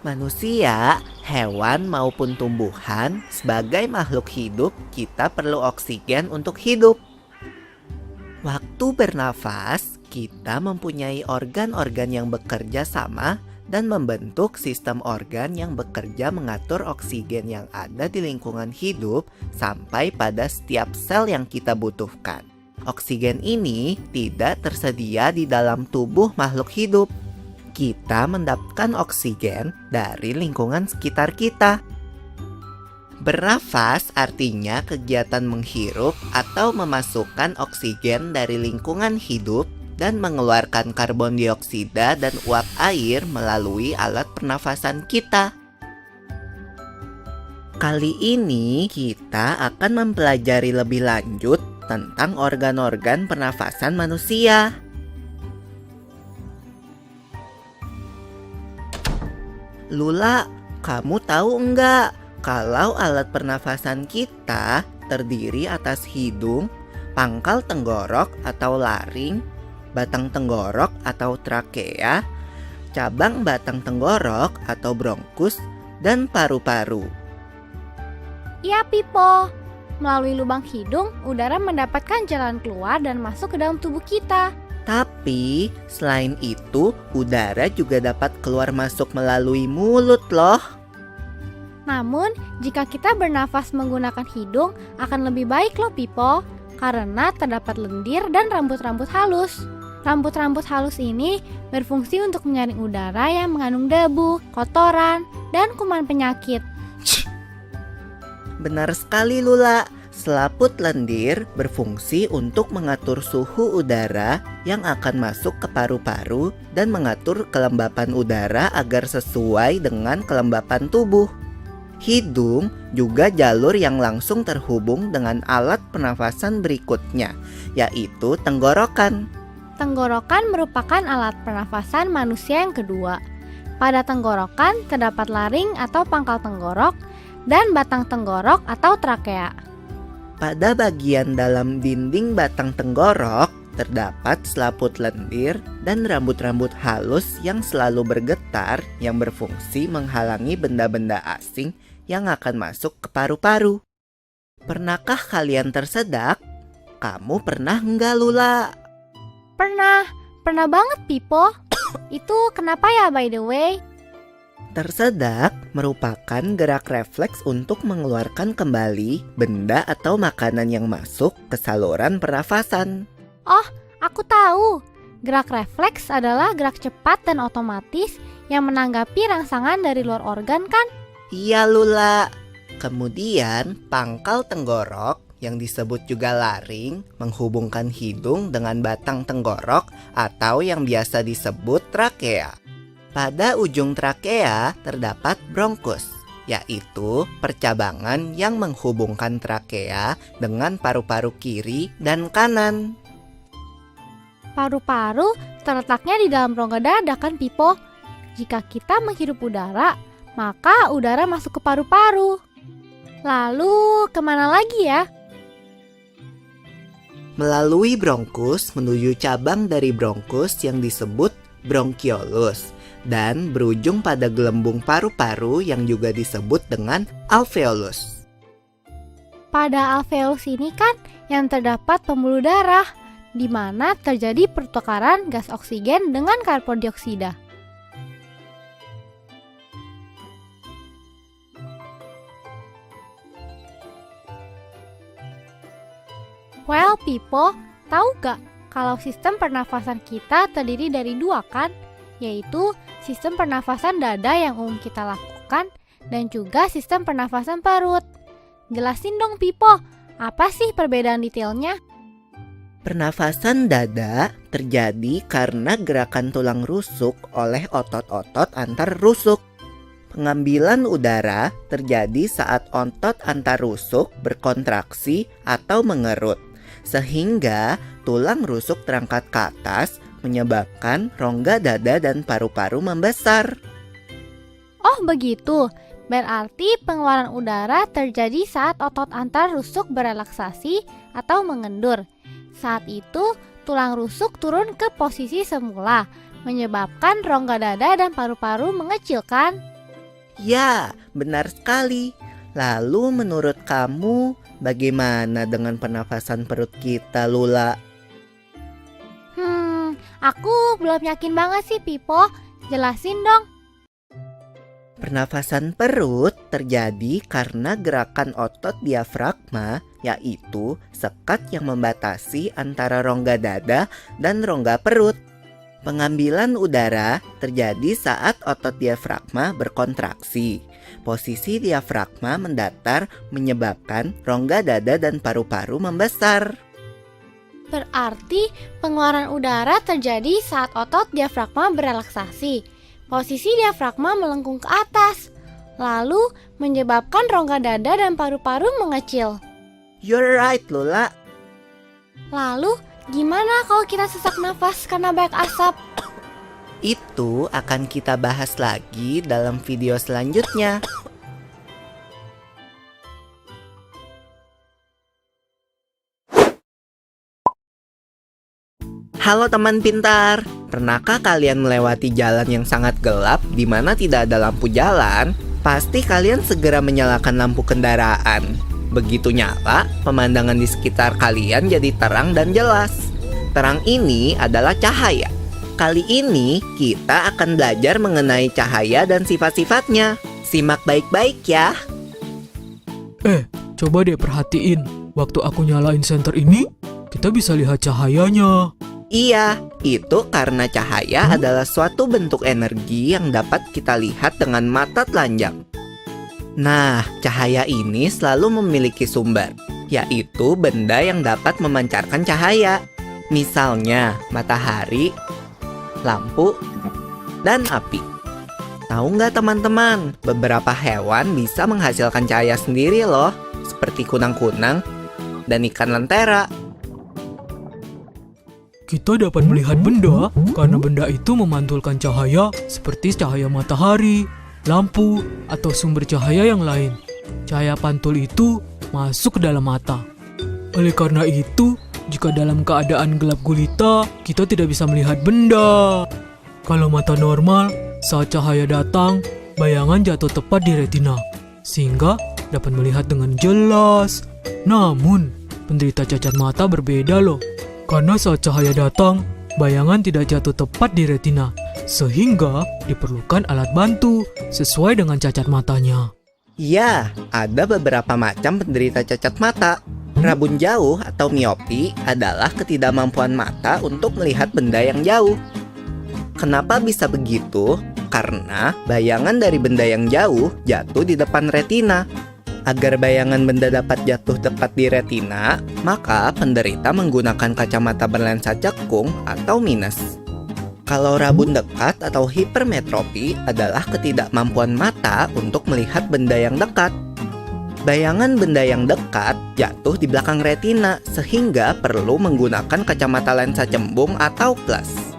Manusia, hewan maupun tumbuhan, sebagai makhluk hidup, kita perlu oksigen untuk hidup. Waktu bernafas, kita mempunyai organ-organ yang bekerja sama dan membentuk sistem organ yang bekerja mengatur oksigen yang ada di lingkungan hidup sampai pada setiap sel yang kita butuhkan. Oksigen ini tidak tersedia di dalam tubuh makhluk hidup. Kita mendapatkan oksigen dari lingkungan sekitar kita. Bernafas artinya kegiatan menghirup atau memasukkan oksigen dari lingkungan hidup dan mengeluarkan karbon dioksida dan uap air melalui alat pernafasan kita. Kali ini kita akan mempelajari lebih lanjut tentang organ-organ pernafasan manusia. Lula, kamu tahu enggak kalau alat pernafasan kita terdiri atas hidung, pangkal tenggorok atau laring, batang tenggorok atau trakea, cabang batang tenggorok atau bronkus, dan paru-paru. Iya, Pipo. Melalui lubang hidung, udara mendapatkan jalan keluar dan masuk ke dalam tubuh kita. Tapi selain itu, udara juga dapat keluar masuk melalui mulut loh. Namun, jika kita bernafas menggunakan hidung, akan lebih baik loh, Pipo. Karena terdapat lendir dan rambut-rambut halus. Rambut-rambut halus ini berfungsi untuk menyaring udara yang mengandung debu, kotoran, dan kuman penyakit. Benar sekali, Lula. Selaput lendir berfungsi untuk mengatur suhu udara yang akan masuk ke paru-paru dan mengatur kelembapan udara agar sesuai dengan kelembapan tubuh. Hidung juga jalur yang langsung terhubung dengan alat pernafasan berikutnya, yaitu tenggorokan. Tenggorokan merupakan alat pernafasan manusia yang kedua. Pada tenggorokan terdapat laring atau pangkal tenggorok dan batang tenggorok atau trakea. Pada bagian dalam dinding batang tenggorok terdapat selaput lendir dan rambut-rambut halus yang selalu bergetar yang berfungsi menghalangi benda-benda asing yang akan masuk ke paru-paru. Pernahkah kalian tersedak? Kamu pernah enggak, Lula? Pernah banget, Pipo. Itu kenapa ya, by the way? Tersedak merupakan gerak refleks untuk mengeluarkan kembali benda atau makanan yang masuk ke saluran pernafasan. Oh, aku tahu. Gerak refleks adalah gerak cepat dan otomatis yang menanggapi rangsangan dari luar organ kan? Iya, Lula. Kemudian pangkal tenggorok yang disebut juga laring menghubungkan hidung dengan batang tenggorok atau yang biasa disebut trakea. Pada ujung trakea terdapat bronkus, yaitu percabangan yang menghubungkan trakea dengan paru-paru kiri dan kanan. Paru-paru terletaknya di dalam rongga dada kan, Pipo? Jika kita menghirup udara, maka udara masuk ke paru-paru. Lalu kemana lagi ya? Melalui bronkus menuju cabang dari bronkus yang disebut bronkiolus dan berujung pada gelembung paru-paru yang juga disebut dengan alveolus. Pada alveolus ini kan yang terdapat pembuluh darah, di mana terjadi pertukaran gas oksigen dengan karbon dioksida. Well, Pipo, tahu gak kalau sistem pernafasan kita terdiri dari dua kan? Yaitu sistem pernafasan dada yang umum kita lakukan dan juga sistem pernafasan perut. Jelasin dong, Pipo, apa sih perbedaan detailnya? Pernafasan dada terjadi karena gerakan tulang rusuk oleh otot-otot antar rusuk. Pengambilan udara terjadi saat otot antar rusuk berkontraksi atau mengerut, sehingga tulang rusuk terangkat ke atas menyebabkan rongga dada dan paru-paru membesar. Oh begitu, berarti pengeluaran udara terjadi saat otot antar rusuk berelaksasi atau mengendur. Saat itu, tulang rusuk turun ke posisi semula, menyebabkan rongga dada dan paru-paru mengecilkan. Ya, benar sekali. Lalu menurut kamu, bagaimana dengan pernafasan perut kita, Lula? Aku belum yakin banget sih, Pipo. Jelasin dong. Pernafasan perut terjadi karena gerakan otot diafragma, yaitu sekat yang membatasi antara rongga dada dan rongga perut. Pengambilan udara terjadi saat otot diafragma berkontraksi. Posisi diafragma mendatar menyebabkan rongga dada dan paru-paru membesar. Berarti pengeluaran udara terjadi saat otot diafragma berelaksasi. Posisi diafragma melengkung ke atas, lalu menyebabkan rongga dada dan paru-paru mengecil. You're right, Lula. Lalu, gimana kalau kita sesak nafas karena banyak asap? Itu akan kita bahas lagi dalam video selanjutnya. Halo teman pintar, pernahkah kalian melewati jalan yang sangat gelap di mana tidak ada lampu jalan? Pasti kalian segera menyalakan lampu kendaraan. Begitu nyala, pemandangan di sekitar kalian jadi terang dan jelas. Terang ini adalah cahaya. Kali ini kita akan belajar mengenai cahaya dan sifat-sifatnya. Simak baik-baik ya. Coba deh perhatiin. Waktu aku nyalain senter ini, kita bisa lihat cahayanya. Iya, itu karena cahaya adalah suatu bentuk energi yang dapat kita lihat dengan mata telanjang. Nah, cahaya ini selalu memiliki sumber, yaitu benda yang dapat memancarkan cahaya. Misalnya, matahari, lampu, dan api. Tahu nggak teman-teman, beberapa hewan bisa menghasilkan cahaya sendiri loh, seperti kunang-kunang dan ikan lentera. Kita dapat melihat benda karena benda itu memantulkan cahaya seperti cahaya matahari, lampu, atau sumber cahaya yang lain. Cahaya pantul itu masuk ke dalam mata. Oleh karena itu, jika dalam keadaan gelap gulita, kita tidak bisa melihat benda. Kalau mata normal, saat cahaya datang, bayangan jatuh tepat di retina, sehingga dapat melihat dengan jelas. Namun, penderita cacat mata berbeda loh. Karena saat cahaya datang, bayangan tidak jatuh tepat di retina, sehingga diperlukan alat bantu sesuai dengan cacat matanya. Ya, ada beberapa macam penderita cacat mata. Rabun jauh atau miopi adalah ketidakmampuan mata untuk melihat benda yang jauh. Kenapa bisa begitu? Karena bayangan dari benda yang jauh jatuh di depan retina. Agar bayangan benda dapat jatuh tepat di retina, maka penderita menggunakan kacamata berlensa cekung atau minus. Kalau rabun dekat atau hipermetropi adalah ketidakmampuan mata untuk melihat benda yang dekat. Bayangan benda yang dekat jatuh di belakang retina, sehingga perlu menggunakan kacamata lensa cembung atau plus.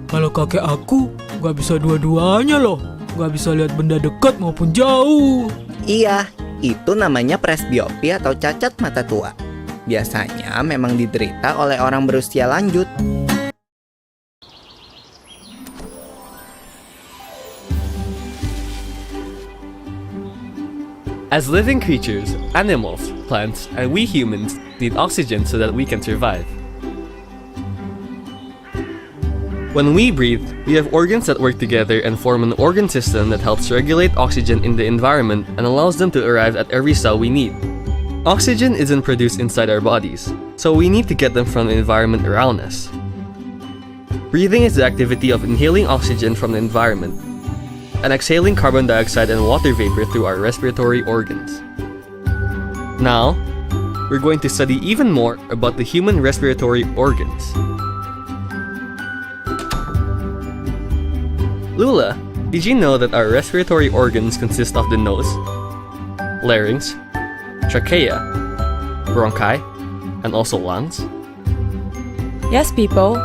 Kalau kakek aku, gak bisa dua-duanya loh. Gak bisa lihat benda dekat maupun jauh. Iya, itu namanya presbiopi atau cacat mata tua. Biasanya memang diderita oleh orang berusia lanjut. As living creatures, animals, plants, and we humans need oxygen so that we can survive. When we breathe, we have organs that work together and form an organ system that helps regulate oxygen in the environment and allows them to arrive at every cell we need. Oxygen isn't produced inside our bodies, so we need to get them from the environment around us. Breathing is the activity of inhaling oxygen from the environment and exhaling carbon dioxide and water vapor through our respiratory organs. Now, we're going to study even more about the human respiratory organs. Lula, did you know that our respiratory organs consist of the nose, larynx, trachea, bronchi, and also lungs? Yes, people.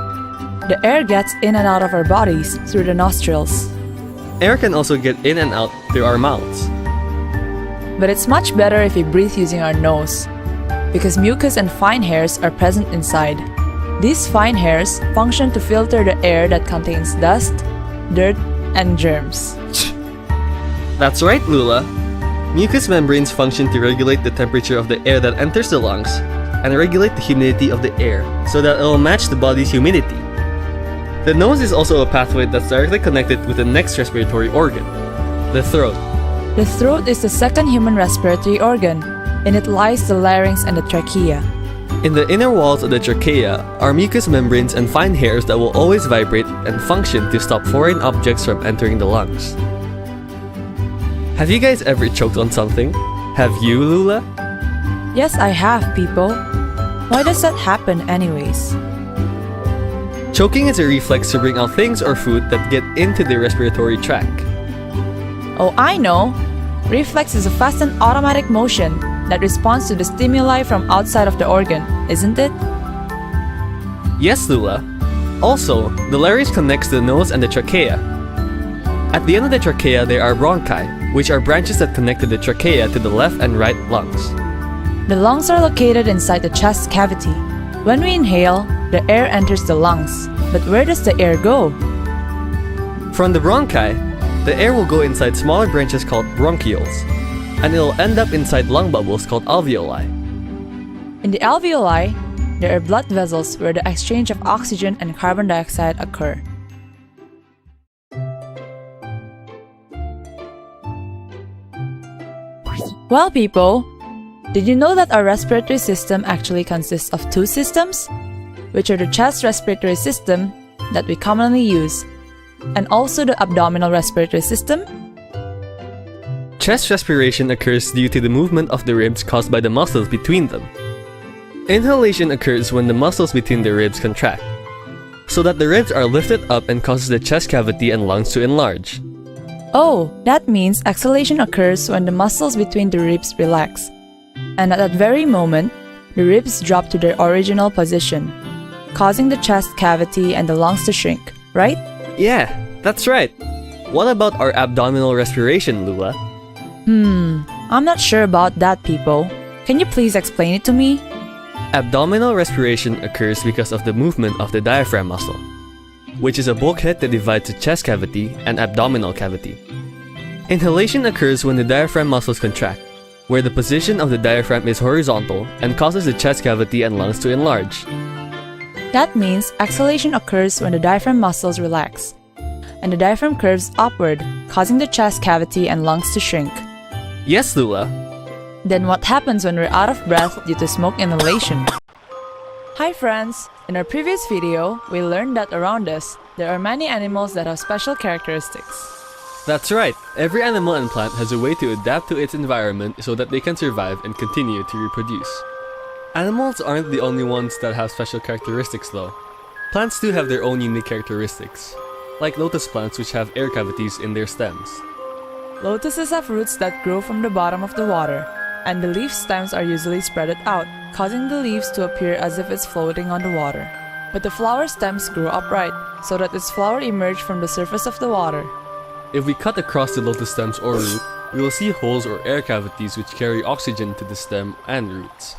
The air gets in and out of our bodies through the nostrils. Air can also get in and out through our mouths. But it's much better if we breathe using our nose, because mucus and fine hairs are present inside. These fine hairs function to filter the air that contains dust, dirt, and germs. That's right, Lula. Mucous membranes function to regulate the temperature of the air that enters the lungs and regulate the humidity of the air so that it will match the body's humidity. The nose is also a pathway that's directly connected with the next respiratory organ, the throat. The throat is the second human respiratory organ. In it lies the larynx and the trachea. In the inner walls of the trachea are mucous membranes and fine hairs that will always vibrate and function to stop foreign objects from entering the lungs. Have you guys ever choked on something? Have you, Lula? Yes, I have, people. Why does that happen anyways? Choking is a reflex to bring out things or food that get into the respiratory tract. Oh, I know! Reflex is a fast and automatic motion that responds to the stimuli from outside of the organ, isn't it? Yes, Lula. Also, the larynx connects the nose and the trachea. At the end of the trachea, there are bronchi, which are branches that connect the trachea to the left and right lungs. The lungs are located inside the chest cavity. When we inhale, the air enters the lungs. But where does the air go? From the bronchi, the air will go inside smaller branches called bronchioles, and it will end up inside lung bubbles called alveoli. In the alveoli, there are blood vessels where the exchange of oxygen and carbon dioxide occur. Well, people, did you know that our respiratory system actually consists of two systems? Which are the chest respiratory system that we commonly use, and also the abdominal respiratory system? Chest respiration occurs due to the movement of the ribs caused by the muscles between them. Inhalation occurs when the muscles between the ribs contract, so that the ribs are lifted up and causes the chest cavity and lungs to enlarge. Oh, that means exhalation occurs when the muscles between the ribs relax. And at that very moment, the ribs drop to their original position, causing the chest cavity and the lungs to shrink, right? Yeah, that's right. What about our abdominal respiration, Lula? I'm not sure about that, people. Can you please explain it to me? Abdominal respiration occurs because of the movement of the diaphragm muscle, which is a bulkhead that divides the chest cavity and abdominal cavity. Inhalation occurs when the diaphragm muscles contract, where the position of the diaphragm is horizontal and causes the chest cavity and lungs to enlarge. That means exhalation occurs when the diaphragm muscles relax, and the diaphragm curves upward, causing the chest cavity and lungs to shrink. Yes, Lula. Then what happens when we're out of breath due to smoke inhalation? Hi friends! In our previous video, we learned that around us, there are many animals that have special characteristics. That's right. Every animal and plant has a way to adapt to its environment so that they can survive and continue to reproduce. Animals aren't the only ones that have special characteristics though. Plants too have their own unique characteristics, like lotus plants which have air cavities in their stems. Lotuses have roots that grow from the bottom of the water, and the leaf stems are usually spread out, causing the leaves to appear as if it's floating on the water. But the flower stems grow upright, so that its flower emerge from the surface of the water. If we cut across the lotus stems or root, we will see holes or air cavities which carry oxygen to the stem and roots.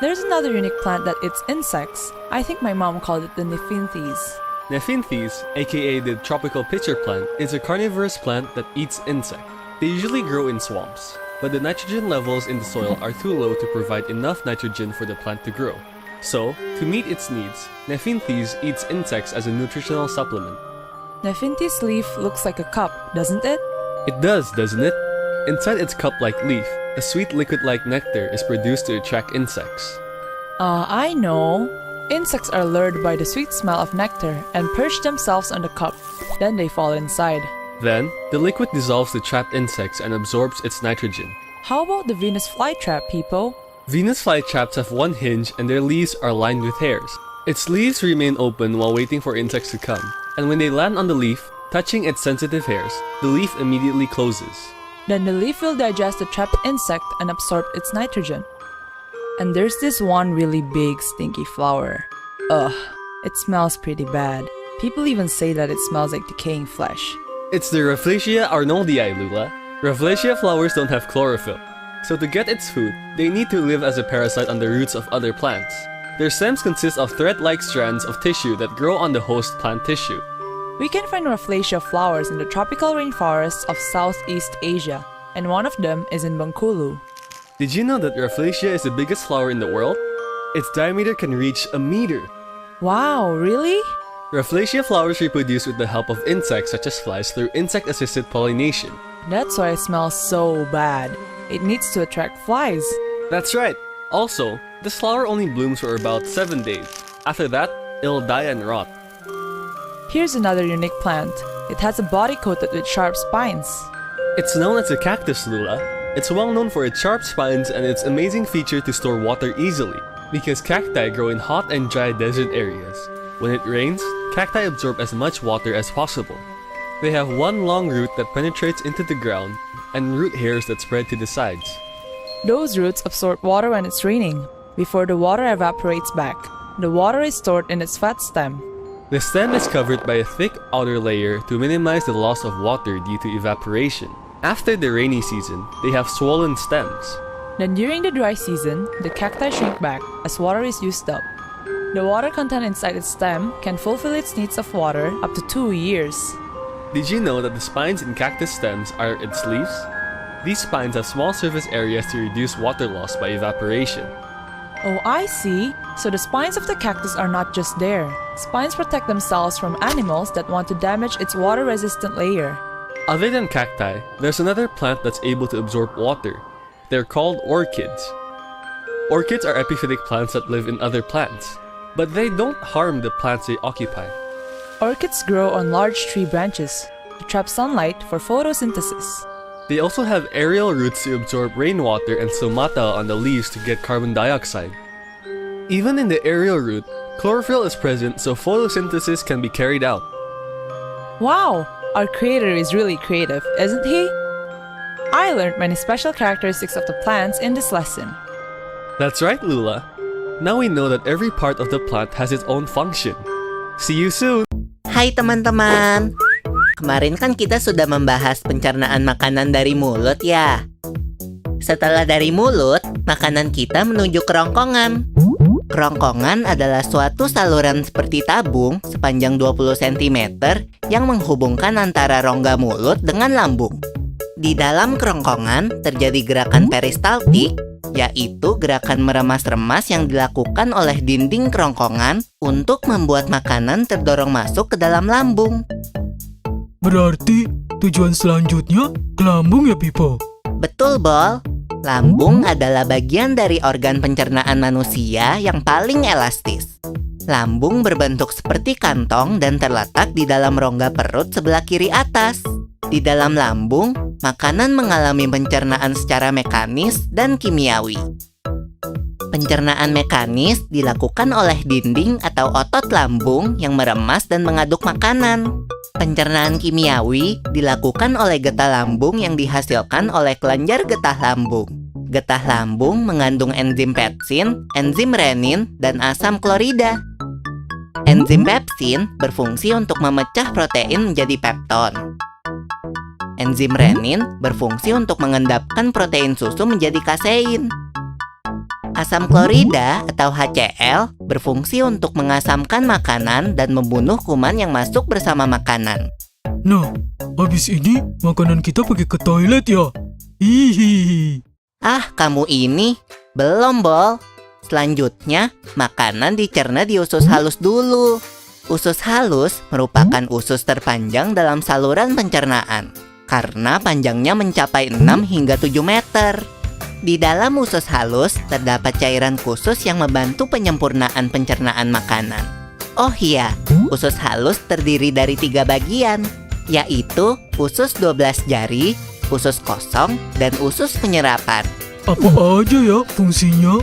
There's another unique plant that eats insects. I think my mom called it the Nepenthes. Nepenthes, aka the tropical pitcher plant, is a carnivorous plant that eats insects. They usually grow in swamps, but the nitrogen levels in the soil are too low to provide enough nitrogen for the plant to grow. So, to meet its needs, Nepenthes eats insects as a nutritional supplement. Nepenthes leaf looks like a cup, doesn't it? It does, doesn't it? Inside its cup-like leaf, a sweet liquid-like nectar is produced to attract insects. I know. Insects are lured by the sweet smell of nectar and perch themselves on the cup. Then they fall inside. Then, the liquid dissolves the trapped insects and absorbs its nitrogen. How about the Venus flytrap, people? Venus flytraps have one hinge and their leaves are lined with hairs. Its leaves remain open while waiting for insects to come, and when they land on the leaf, touching its sensitive hairs, the leaf immediately closes. Then the leaf will digest the trapped insect and absorb its nitrogen. And there's this one really big stinky flower. Ugh, it smells pretty bad. People even say that it smells like decaying flesh. It's the Rafflesia arnoldii, Lula. Rafflesia flowers don't have chlorophyll, so to get its food, they need to live as a parasite on the roots of other plants. Their stems consist of thread-like strands of tissue that grow on the host plant tissue. We can find Rafflesia flowers in the tropical rainforests of Southeast Asia, and one of them is in Bengkulu. Did you know that Rafflesia is the biggest flower in the world? Its diameter can reach a meter. Wow, really? Rafflesia flowers reproduce with the help of insects such as flies through insect-assisted pollination. That's why it smells so bad. It needs to attract flies. That's right. Also, this flower only blooms for about 7 days. After that, it'll die and rot. Here's another unique plant. It has a body coated with sharp spines. It's known as a cactus, Lula. It's well known for its sharp spines and its amazing feature to store water easily, because cacti grow in hot and dry desert areas. When it rains, cacti absorb as much water as possible. They have one long root that penetrates into the ground and root hairs that spread to the sides. Those roots absorb water when it's raining. Before the water evaporates back, the water is stored in its fat stem. The stem is covered by a thick outer layer to minimize the loss of water due to evaporation. After the rainy season, they have swollen stems. Then during the dry season, the cacti shrink back as water is used up. The water content inside its stem can fulfill its needs of water up to 2 years. Did you know that the spines in cactus stems are its leaves? These spines have small surface areas to reduce water loss by evaporation. Oh, I see. So the spines of the cactus are not just there. Spines protect themselves from animals that want to damage its water-resistant layer. Other than cacti, there's another plant that's able to absorb water. They're called orchids. Orchids are epiphytic plants that live in other plants, but they don't harm the plants they occupy. Orchids grow on large tree branches to trap sunlight for photosynthesis. They also have aerial roots to absorb rainwater and stomata on the leaves to get carbon dioxide. Even in the aerial root, chlorophyll is present so photosynthesis can be carried out. Wow! Our creator is really creative, isn't he? I learned many special characteristics of the plants in this lesson. That's right, Lula. Now we know that every part of the plant has its own function. See you soon! Hai teman-teman. Kemarin kan kita sudah membahas pencernaan makanan dari mulut ya. Setelah dari mulut, makanan kita menuju kerongkongan. Kerongkongan adalah suatu saluran seperti tabung sepanjang 20 cm yang menghubungkan antara rongga mulut dengan lambung. Di dalam kerongkongan terjadi gerakan peristaltik, yaitu gerakan meremas-remas yang dilakukan oleh dinding kerongkongan untuk membuat makanan terdorong masuk ke dalam lambung. Berarti tujuan selanjutnya ke lambung ya, Pipo? Betul, Bol. Lambung adalah bagian dari organ pencernaan manusia yang paling elastis. Lambung berbentuk seperti kantong dan terletak di dalam rongga perut sebelah kiri atas. Di dalam lambung, makanan mengalami pencernaan secara mekanis dan kimiawi. Pencernaan mekanis dilakukan oleh dinding atau otot lambung yang meremas dan mengaduk makanan. Pencernaan kimiawi dilakukan oleh getah lambung yang dihasilkan oleh kelenjar getah lambung. Getah lambung mengandung enzim pepsin, enzim renin, dan asam klorida. Enzim pepsin berfungsi untuk memecah protein menjadi pepton. Enzim renin berfungsi untuk mengendapkan protein susu menjadi kasein. Asam klorida atau HCl berfungsi untuk mengasamkan makanan dan membunuh kuman yang masuk bersama makanan. Nah, habis ini makanan kita pergi ke toilet ya? Hihihi. Ah, kamu ini belum, Bol. Selanjutnya, makanan dicerna di usus halus dulu. Usus halus merupakan usus terpanjang dalam saluran pencernaan karena panjangnya mencapai 6 hingga 7 meter. Di dalam usus halus terdapat cairan khusus yang membantu penyempurnaan pencernaan makanan. Oh iya, usus halus terdiri dari 3 bagian, yaitu usus 12 jari, usus kosong, dan usus penyerapan. Apa aja ya fungsinya?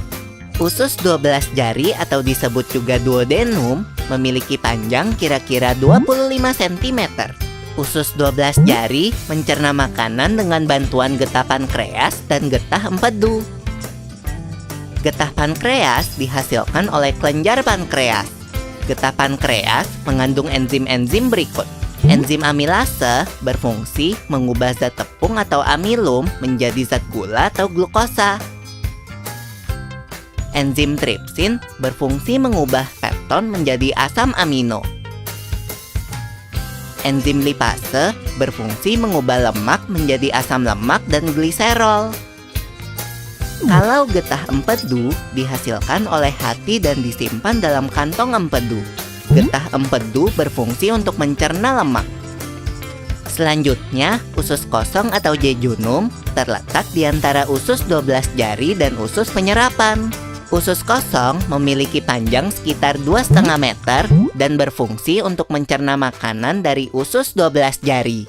Usus 12 jari atau disebut juga duodenum memiliki panjang kira-kira 25 cm. Usus 12 jari mencerna makanan dengan bantuan getah pankreas dan getah empedu. Getah pankreas dihasilkan oleh kelenjar pankreas. Getah pankreas mengandung enzim-enzim berikut. Enzim amilase berfungsi mengubah zat tepung atau amilum menjadi zat gula atau glukosa. Enzim tripsin berfungsi mengubah pepton menjadi asam amino. enzim lipase berfungsi mengubah lemak menjadi asam lemak dan gliserol. Kalau getah empedu dihasilkan oleh hati dan disimpan dalam kantong empedu. Getah empedu berfungsi untuk mencerna lemak. Selanjutnya, usus kosong atau jejunum terletak di antara usus 12 jari dan usus penyerapan. Usus kosong memiliki panjang sekitar 2,5 meter dan berfungsi untuk mencerna makanan dari usus 12 jari.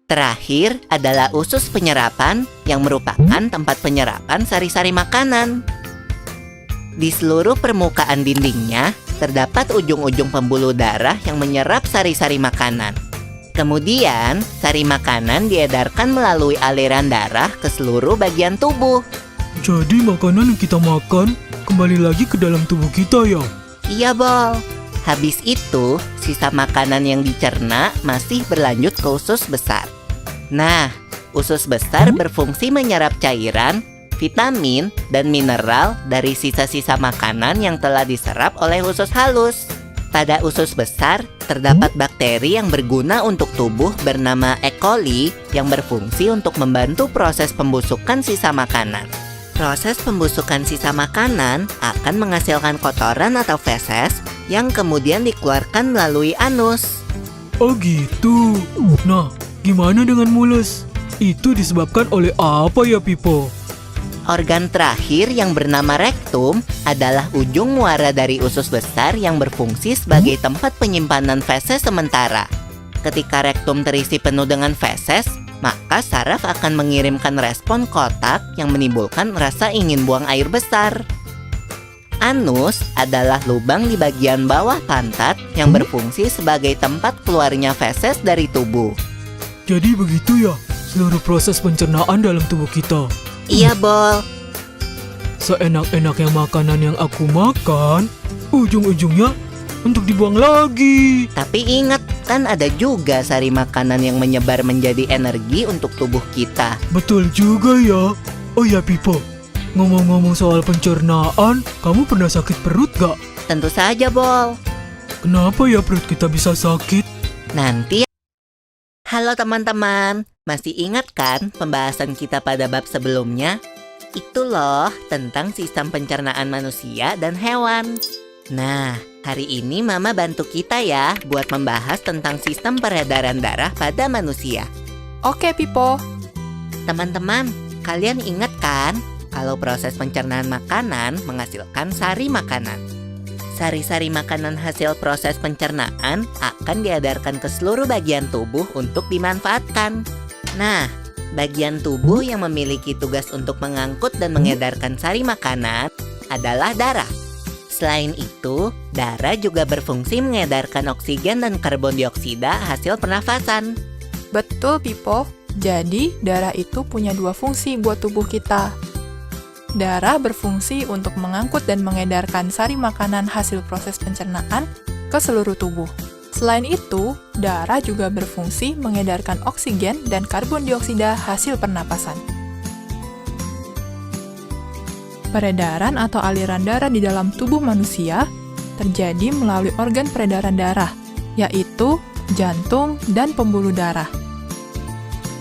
Terakhir adalah usus penyerapan yang merupakan tempat penyerapan sari-sari makanan. Di seluruh permukaan dindingnya terdapat ujung-ujung pembuluh darah yang menyerap sari-sari makanan. Kemudian, sari makanan diedarkan melalui aliran darah ke seluruh bagian tubuh. Jadi makanan yang kita makan kembali lagi ke dalam tubuh kita ya? Iya, Bol. Habis itu, sisa makanan yang dicerna masih berlanjut ke usus besar. Nah, usus besar berfungsi menyerap cairan, vitamin, dan mineral dari sisa-sisa makanan yang telah diserap oleh usus halus. Pada usus besar, terdapat bakteri yang berguna untuk tubuh bernama E. coli yang berfungsi untuk membantu proses pembusukan sisa makanan. Proses pembusukan sisa makanan akan menghasilkan kotoran atau feses yang kemudian dikeluarkan melalui anus. Oh gitu. Nah, gimana dengan mulus? Itu disebabkan oleh apa ya, Pipo? Organ terakhir yang bernama rektum adalah ujung muara dari usus besar yang berfungsi sebagai tempat penyimpanan feses sementara. Ketika rektum terisi penuh dengan feses, maka saraf akan mengirimkan respon kotak yang menimbulkan rasa ingin buang air besar. Anus adalah lubang di bagian bawah pantat yang berfungsi sebagai tempat keluarnya feses dari tubuh. Jadi begitu ya, seluruh proses pencernaan dalam tubuh kita. Iya, Bol. Seenak-enaknya makanan yang aku makan, ujung-ujungnya untuk dibuang lagi. Tapi ingat, kan ada juga sari makanan yang menyebar menjadi energi untuk tubuh kita. Betul juga ya. Oh ya, Pipo, ngomong-ngomong soal pencernaan, kamu pernah sakit perut gak? Tentu saja, Bol. Kenapa ya perut kita bisa sakit? Nanti. Halo teman-teman, masih ingat kan pembahasan kita pada bab sebelumnya? Itu loh, tentang sistem pencernaan manusia dan hewan. Nah, hari ini Mama bantu kita ya buat membahas tentang sistem peredaran darah pada manusia. Oke, Pipo. Teman-teman, kalian ingat kan kalau proses pencernaan makanan menghasilkan sari makanan? Sari-sari makanan hasil proses pencernaan akan diedarkan ke seluruh bagian tubuh untuk dimanfaatkan. Nah, bagian tubuh yang memiliki tugas untuk mengangkut dan mengedarkan sari makanan adalah darah. Selain itu, darah juga berfungsi mengedarkan oksigen dan karbon dioksida hasil pernafasan. Betul, Pipo. Jadi, darah itu punya dua fungsi buat tubuh kita. Darah berfungsi untuk mengangkut dan mengedarkan sari makanan hasil proses pencernaan ke seluruh tubuh. Selain itu, darah juga berfungsi mengedarkan oksigen dan karbon dioksida hasil pernapasan. Peredaran atau aliran darah di dalam tubuh manusia terjadi melalui organ peredaran darah, yaitu jantung dan pembuluh darah.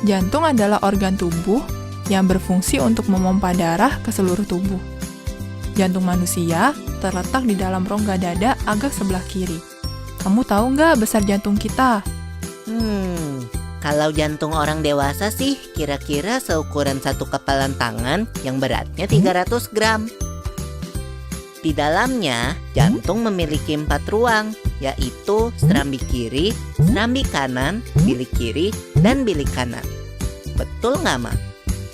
Jantung adalah organ tubuh yang berfungsi untuk memompa darah ke seluruh tubuh. Jantung manusia terletak di dalam rongga dada agak sebelah kiri. Kamu tahu nggak besar jantung kita? Kalau jantung orang dewasa sih kira-kira seukuran satu kepalan tangan yang beratnya 300 gram. Di dalamnya, jantung memiliki 4 ruang, yaitu serambi kiri, serambi kanan, bilik kiri, dan bilik kanan. Betul nggak, Ma?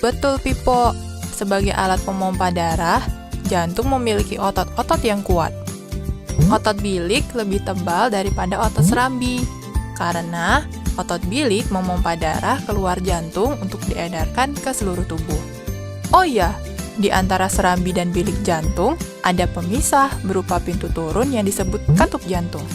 Betul, Pipo. Sebagai alat pemompa darah, jantung memiliki otot-otot yang kuat. Otot bilik lebih tebal daripada otot serambi, karena otot bilik memompa darah keluar jantung untuk diedarkan ke seluruh tubuh. Oh iya, di antara serambi dan bilik jantung, ada pemisah berupa pintu turun yang disebut katup jantung.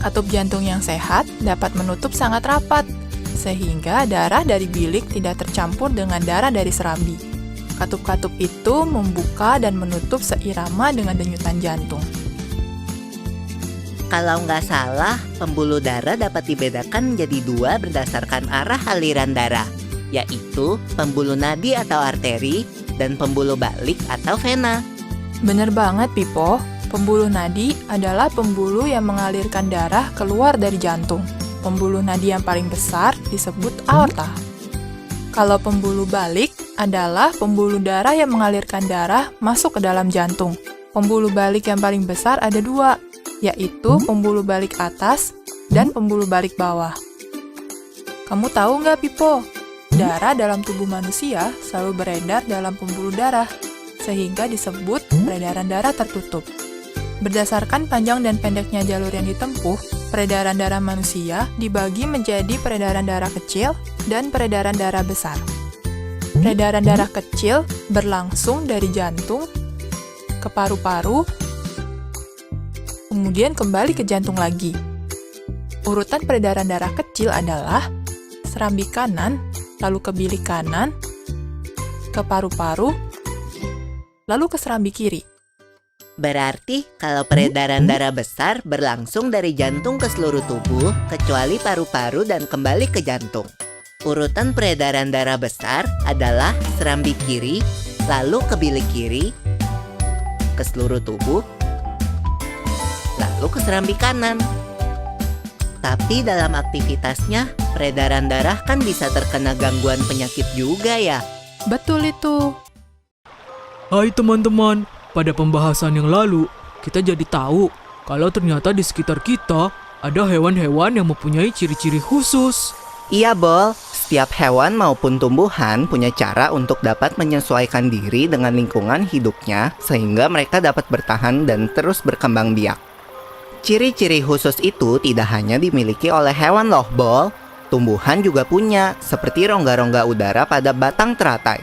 Katup jantung yang sehat dapat menutup sangat rapat, sehingga darah dari bilik tidak tercampur dengan darah dari serambi. Katup-katup itu membuka dan menutup seirama dengan denyutan jantung. Kalau nggak salah, pembuluh darah dapat dibedakan menjadi dua berdasarkan arah aliran darah, yaitu pembuluh nadi atau arteri dan pembuluh balik atau vena. Bener banget, Pipo. Pembuluh nadi adalah pembuluh yang mengalirkan darah keluar dari jantung. Pembuluh nadi yang paling besar disebut aorta. Kalau pembuluh balik adalah pembuluh darah yang mengalirkan darah masuk ke dalam jantung. Pembuluh balik yang paling besar ada dua, yaitu pembuluh balik atas dan pembuluh balik bawah. Kamu tahu nggak, Pipo? Darah dalam tubuh manusia selalu beredar dalam pembuluh darah, sehingga disebut peredaran darah tertutup. Berdasarkan panjang dan pendeknya jalur yang ditempuh, peredaran darah manusia dibagi menjadi peredaran darah kecil dan peredaran darah besar. Peredaran darah kecil berlangsung dari jantung ke paru-paru, kemudian kembali ke jantung lagi. Urutan peredaran darah kecil adalah serambi kanan, lalu ke bilik kanan, ke paru-paru, lalu ke serambi kiri. Berarti kalau peredaran darah besar berlangsung dari jantung ke seluruh tubuh, kecuali paru-paru dan kembali ke jantung. Urutan peredaran darah besar adalah serambi kiri, lalu ke bilik kiri, ke seluruh tubuh, lalu ke serambi kanan. Tapi dalam aktivitasnya, peredaran darah kan bisa terkena gangguan penyakit juga ya. Betul itu. Hai teman-teman, pada pembahasan yang lalu, kita jadi tahu kalau ternyata di sekitar kita ada hewan-hewan yang mempunyai ciri-ciri khusus. Iya, Bol. Setiap hewan maupun tumbuhan punya cara untuk dapat menyesuaikan diri dengan lingkungan hidupnya sehingga mereka dapat bertahan dan terus berkembang biak. Ciri-ciri khusus itu tidak hanya dimiliki oleh hewan loh, Bol. Tumbuhan juga punya, seperti rongga-rongga udara pada batang teratai.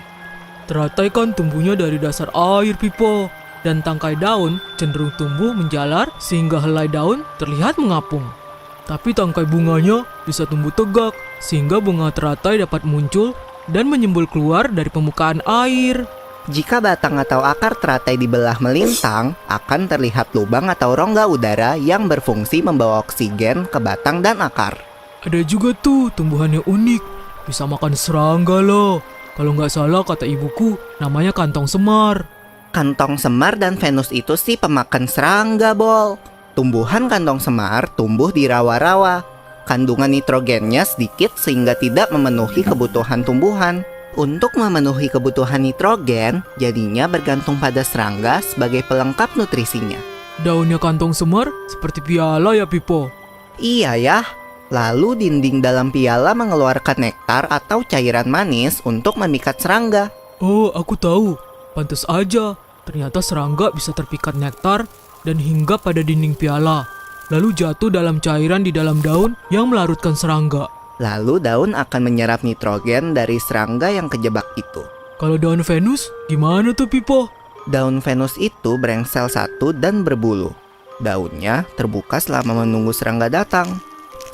Teratai kan tumbuhnya dari dasar air, Pipo. Dan tangkai daun cenderung tumbuh menjalar sehingga helai daun terlihat mengapung. Tapi tangkai bunganya bisa tumbuh tegak sehingga bunga teratai dapat muncul dan menyembul keluar dari permukaan air. Jika batang atau akar teratai dibelah melintang, akan terlihat lubang atau rongga udara yang berfungsi membawa oksigen ke batang dan akar. Ada juga tuh tumbuhan yang unik, bisa makan serangga loh. Kalau nggak salah kata ibuku, namanya kantong semar. Kantong semar dan Venus itu sih pemakan serangga, Bol. Tumbuhan kantong semar tumbuh di rawa-rawa. Kandungan nitrogennya sedikit sehingga tidak memenuhi kebutuhan tumbuhan. Untuk memenuhi kebutuhan nitrogen, jadinya bergantung pada serangga sebagai pelengkap nutrisinya. Daunnya kantong semar seperti piala ya, Pipo? Iya ya. Lalu dinding dalam piala mengeluarkan nektar atau cairan manis untuk memikat serangga. Oh, aku tahu. Pantas aja, ternyata serangga bisa terpikat nektar dan hinggap pada dinding piala, lalu jatuh dalam cairan di dalam daun yang melarutkan serangga. Lalu daun akan menyerap nitrogen dari serangga yang kejebak itu. Kalau daun Venus, gimana tuh, Pipo? Daun Venus itu berengsel satu dan berbulu. Daunnya terbuka selama menunggu serangga datang.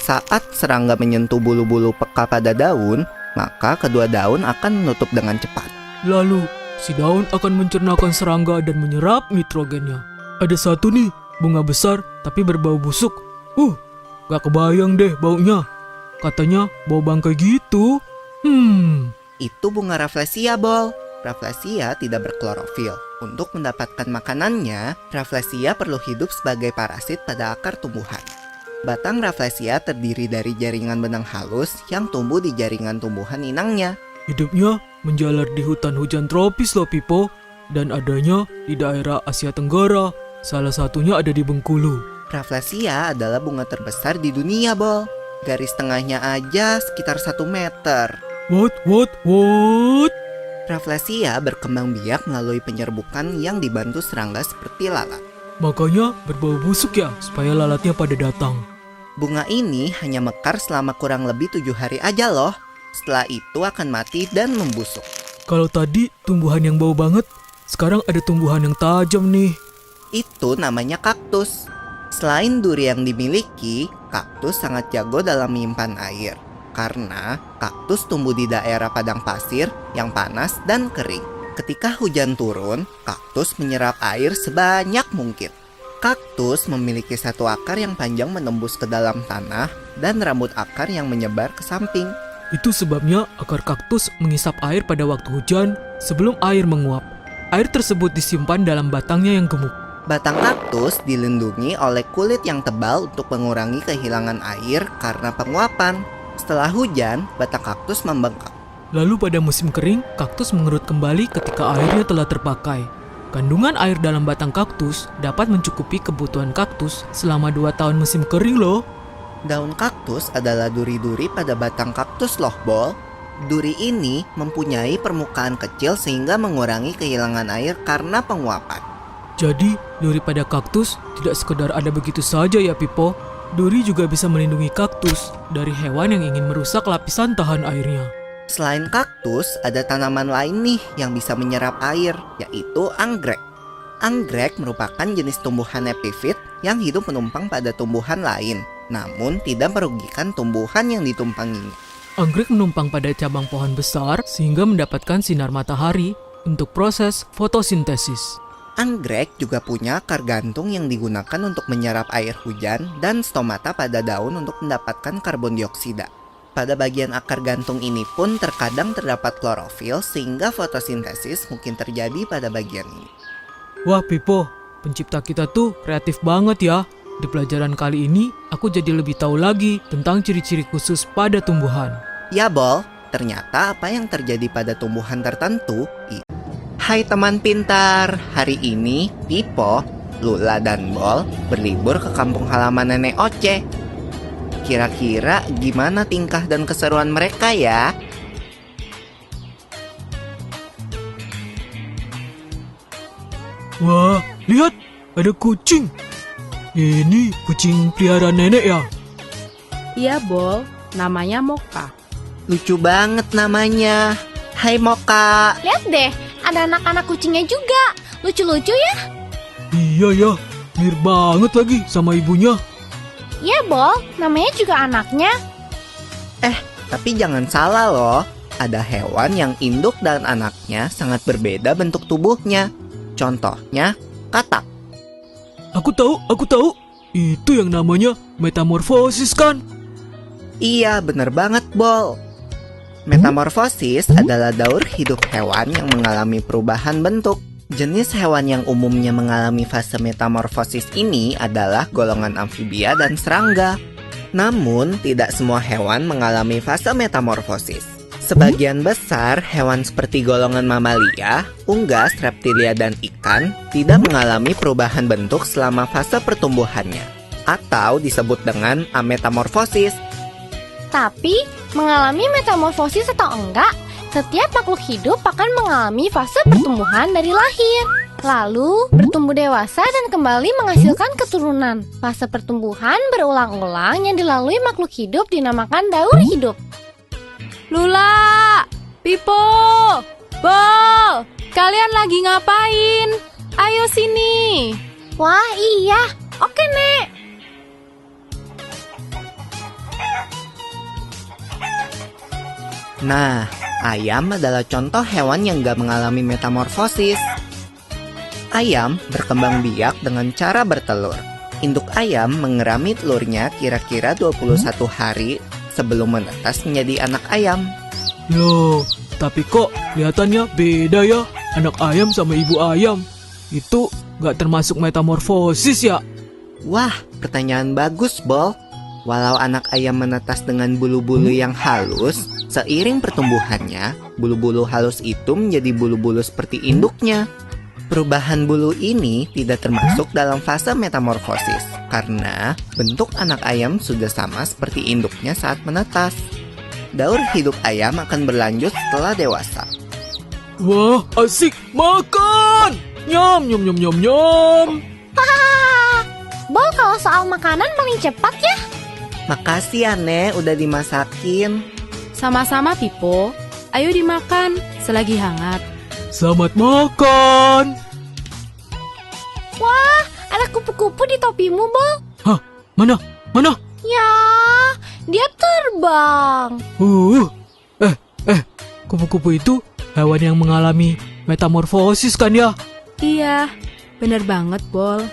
Saat serangga menyentuh bulu-bulu peka pada daun, maka kedua daun akan menutup dengan cepat. Lalu, si daun akan mencernakan serangga dan menyerap nitrogennya. Ada satu nih, bunga besar tapi berbau busuk. Gak kebayang deh baunya. Katanya bau bangkai gitu. Itu bunga Rafflesia, Bol. Rafflesia tidak berklorofil. Untuk mendapatkan makanannya, Rafflesia perlu hidup sebagai parasit pada akar tumbuhan. Batang Rafflesia terdiri dari jaringan benang halus yang tumbuh di jaringan tumbuhan inangnya. Hidupnya menjalar di hutan hujan tropis loh, Pipo. Dan adanya di daerah Asia Tenggara. Salah satunya ada di Bengkulu. Rafflesia adalah bunga terbesar di dunia, Bol. Garis tengahnya aja sekitar 1 meter. What? Rafflesia berkembang biak melalui penyerbukan yang dibantu serangga seperti lalat. Makanya berbau busuk ya, supaya lalatnya pada datang. Bunga ini hanya mekar selama kurang lebih 7 hari aja loh. Setelah itu akan mati dan membusuk. Kalau tadi tumbuhan yang bau banget, sekarang ada tumbuhan yang tajam nih. Itu namanya kaktus. Selain duri yang dimiliki, kaktus sangat jago dalam menyimpan air. Karena kaktus tumbuh di daerah padang pasir yang panas dan kering. Ketika hujan turun, kaktus menyerap air sebanyak mungkin. Kaktus memiliki satu akar yang panjang menembus ke dalam tanah dan rambut akar yang menyebar ke samping. Itu sebabnya akar kaktus mengisap air pada waktu hujan sebelum air menguap. Air tersebut disimpan dalam batangnya yang gemuk. Batang kaktus dilindungi oleh kulit yang tebal untuk mengurangi kehilangan air karena penguapan. Setelah hujan, batang kaktus membengkak. Lalu pada musim kering, kaktus mengerut kembali ketika airnya telah terpakai. Kandungan air dalam batang kaktus dapat mencukupi kebutuhan kaktus selama 2 tahun musim kering loh. Daun kaktus adalah duri-duri pada batang kaktus loh, Bol. Duri ini mempunyai permukaan kecil sehingga mengurangi kehilangan air karena penguapan. Jadi, duri pada kaktus tidak sekedar ada begitu saja ya Pipo. Duri juga bisa melindungi kaktus dari hewan yang ingin merusak lapisan tahan airnya. Selain kaktus, ada tanaman lain nih yang bisa menyerap air, yaitu anggrek. Anggrek merupakan jenis tumbuhan epifit yang hidup menumpang pada tumbuhan lain, namun tidak merugikan tumbuhan yang ditumpanginya. Anggrek menumpang pada cabang pohon besar sehingga mendapatkan sinar matahari untuk proses fotosintesis. Anggrek juga punya akar gantung yang digunakan untuk menyerap air hujan dan stomata pada daun untuk mendapatkan karbon dioksida. Pada bagian akar gantung ini pun terkadang terdapat klorofil sehingga fotosintesis mungkin terjadi pada bagian ini. Wah Pipo, pencipta kita tuh kreatif banget ya. Di pelajaran kali ini, aku jadi lebih tahu lagi tentang ciri-ciri khusus pada tumbuhan. Ya Bol, ternyata apa yang terjadi pada tumbuhan tertentu Hai teman pintar, hari ini Pipo, Lula, dan Bol berlibur ke kampung halaman Nenek Oce. Kira-kira gimana tingkah dan keseruan mereka ya? Wah, lihat, ada kucing. Ini kucing peliharaan nenek ya? Iya, Bol. Namanya Moka. Lucu banget namanya. Hai Moka. Lihat deh, ada anak-anak kucingnya juga. Lucu-lucu ya? Iya ya, mirip banget lagi sama ibunya. Iya, Bol. Namanya juga anaknya. Tapi jangan salah loh. Ada hewan yang induk dan anaknya sangat berbeda bentuk tubuhnya. Contohnya, katak. Aku tahu. Itu yang namanya metamorfosis kan? Iya, bener banget, Bol. Metamorfosis adalah daur hidup hewan yang mengalami perubahan bentuk. Jenis hewan yang umumnya mengalami fase metamorfosis ini adalah golongan amfibia dan serangga. Namun, tidak semua hewan mengalami fase metamorfosis. Sebagian besar hewan seperti golongan mamalia, unggas, reptilia, dan ikan tidak mengalami perubahan bentuk selama fase pertumbuhannya, atau disebut dengan ametamorfosis. Tapi, mengalami metamorfosis atau enggak, setiap makhluk hidup akan mengalami fase pertumbuhan dari lahir. Lalu, bertumbuh dewasa dan kembali menghasilkan keturunan. Fase pertumbuhan berulang-ulang yang dilalui makhluk hidup dinamakan daur hidup. Lula, Pipo, Bol, kalian lagi ngapain? Ayo sini. Wah, iya. Oke, Nek. Nah, ayam adalah contoh hewan yang gak mengalami metamorfosis. Ayam berkembang biak dengan cara bertelur. Induk ayam mengerami telurnya kira-kira 21 hari sebelum menetas menjadi anak ayam. Loh, tapi kok kelihatannya beda ya anak ayam sama ibu ayam? Itu nggak termasuk metamorfosis ya? Wah, pertanyaan bagus, Bol. Walau anak ayam menetas dengan bulu-bulu yang halus, seiring pertumbuhannya, bulu-bulu halus itu menjadi bulu-bulu seperti induknya. Perubahan bulu ini tidak termasuk dalam fase metamorfosis, karena bentuk anak ayam sudah sama seperti induknya saat menetas. Daur hidup ayam akan berlanjut setelah dewasa. Wah, asik makan! Nyam, nyam, nyam, nyam, nyam. Bol, kalau soal makanan paling cepat ya. Makasih ya, Nek, udah dimasakin. Sama-sama, Pipo. Ayo dimakan selagi hangat. Selamat makan! Wah, ada kupu-kupu di topimu, Bol. Hah? Mana? Mana? Ya, dia terbang. Kupu-kupu itu hewan yang mengalami metamorfosis kan ya? Iya, bener banget, Bol.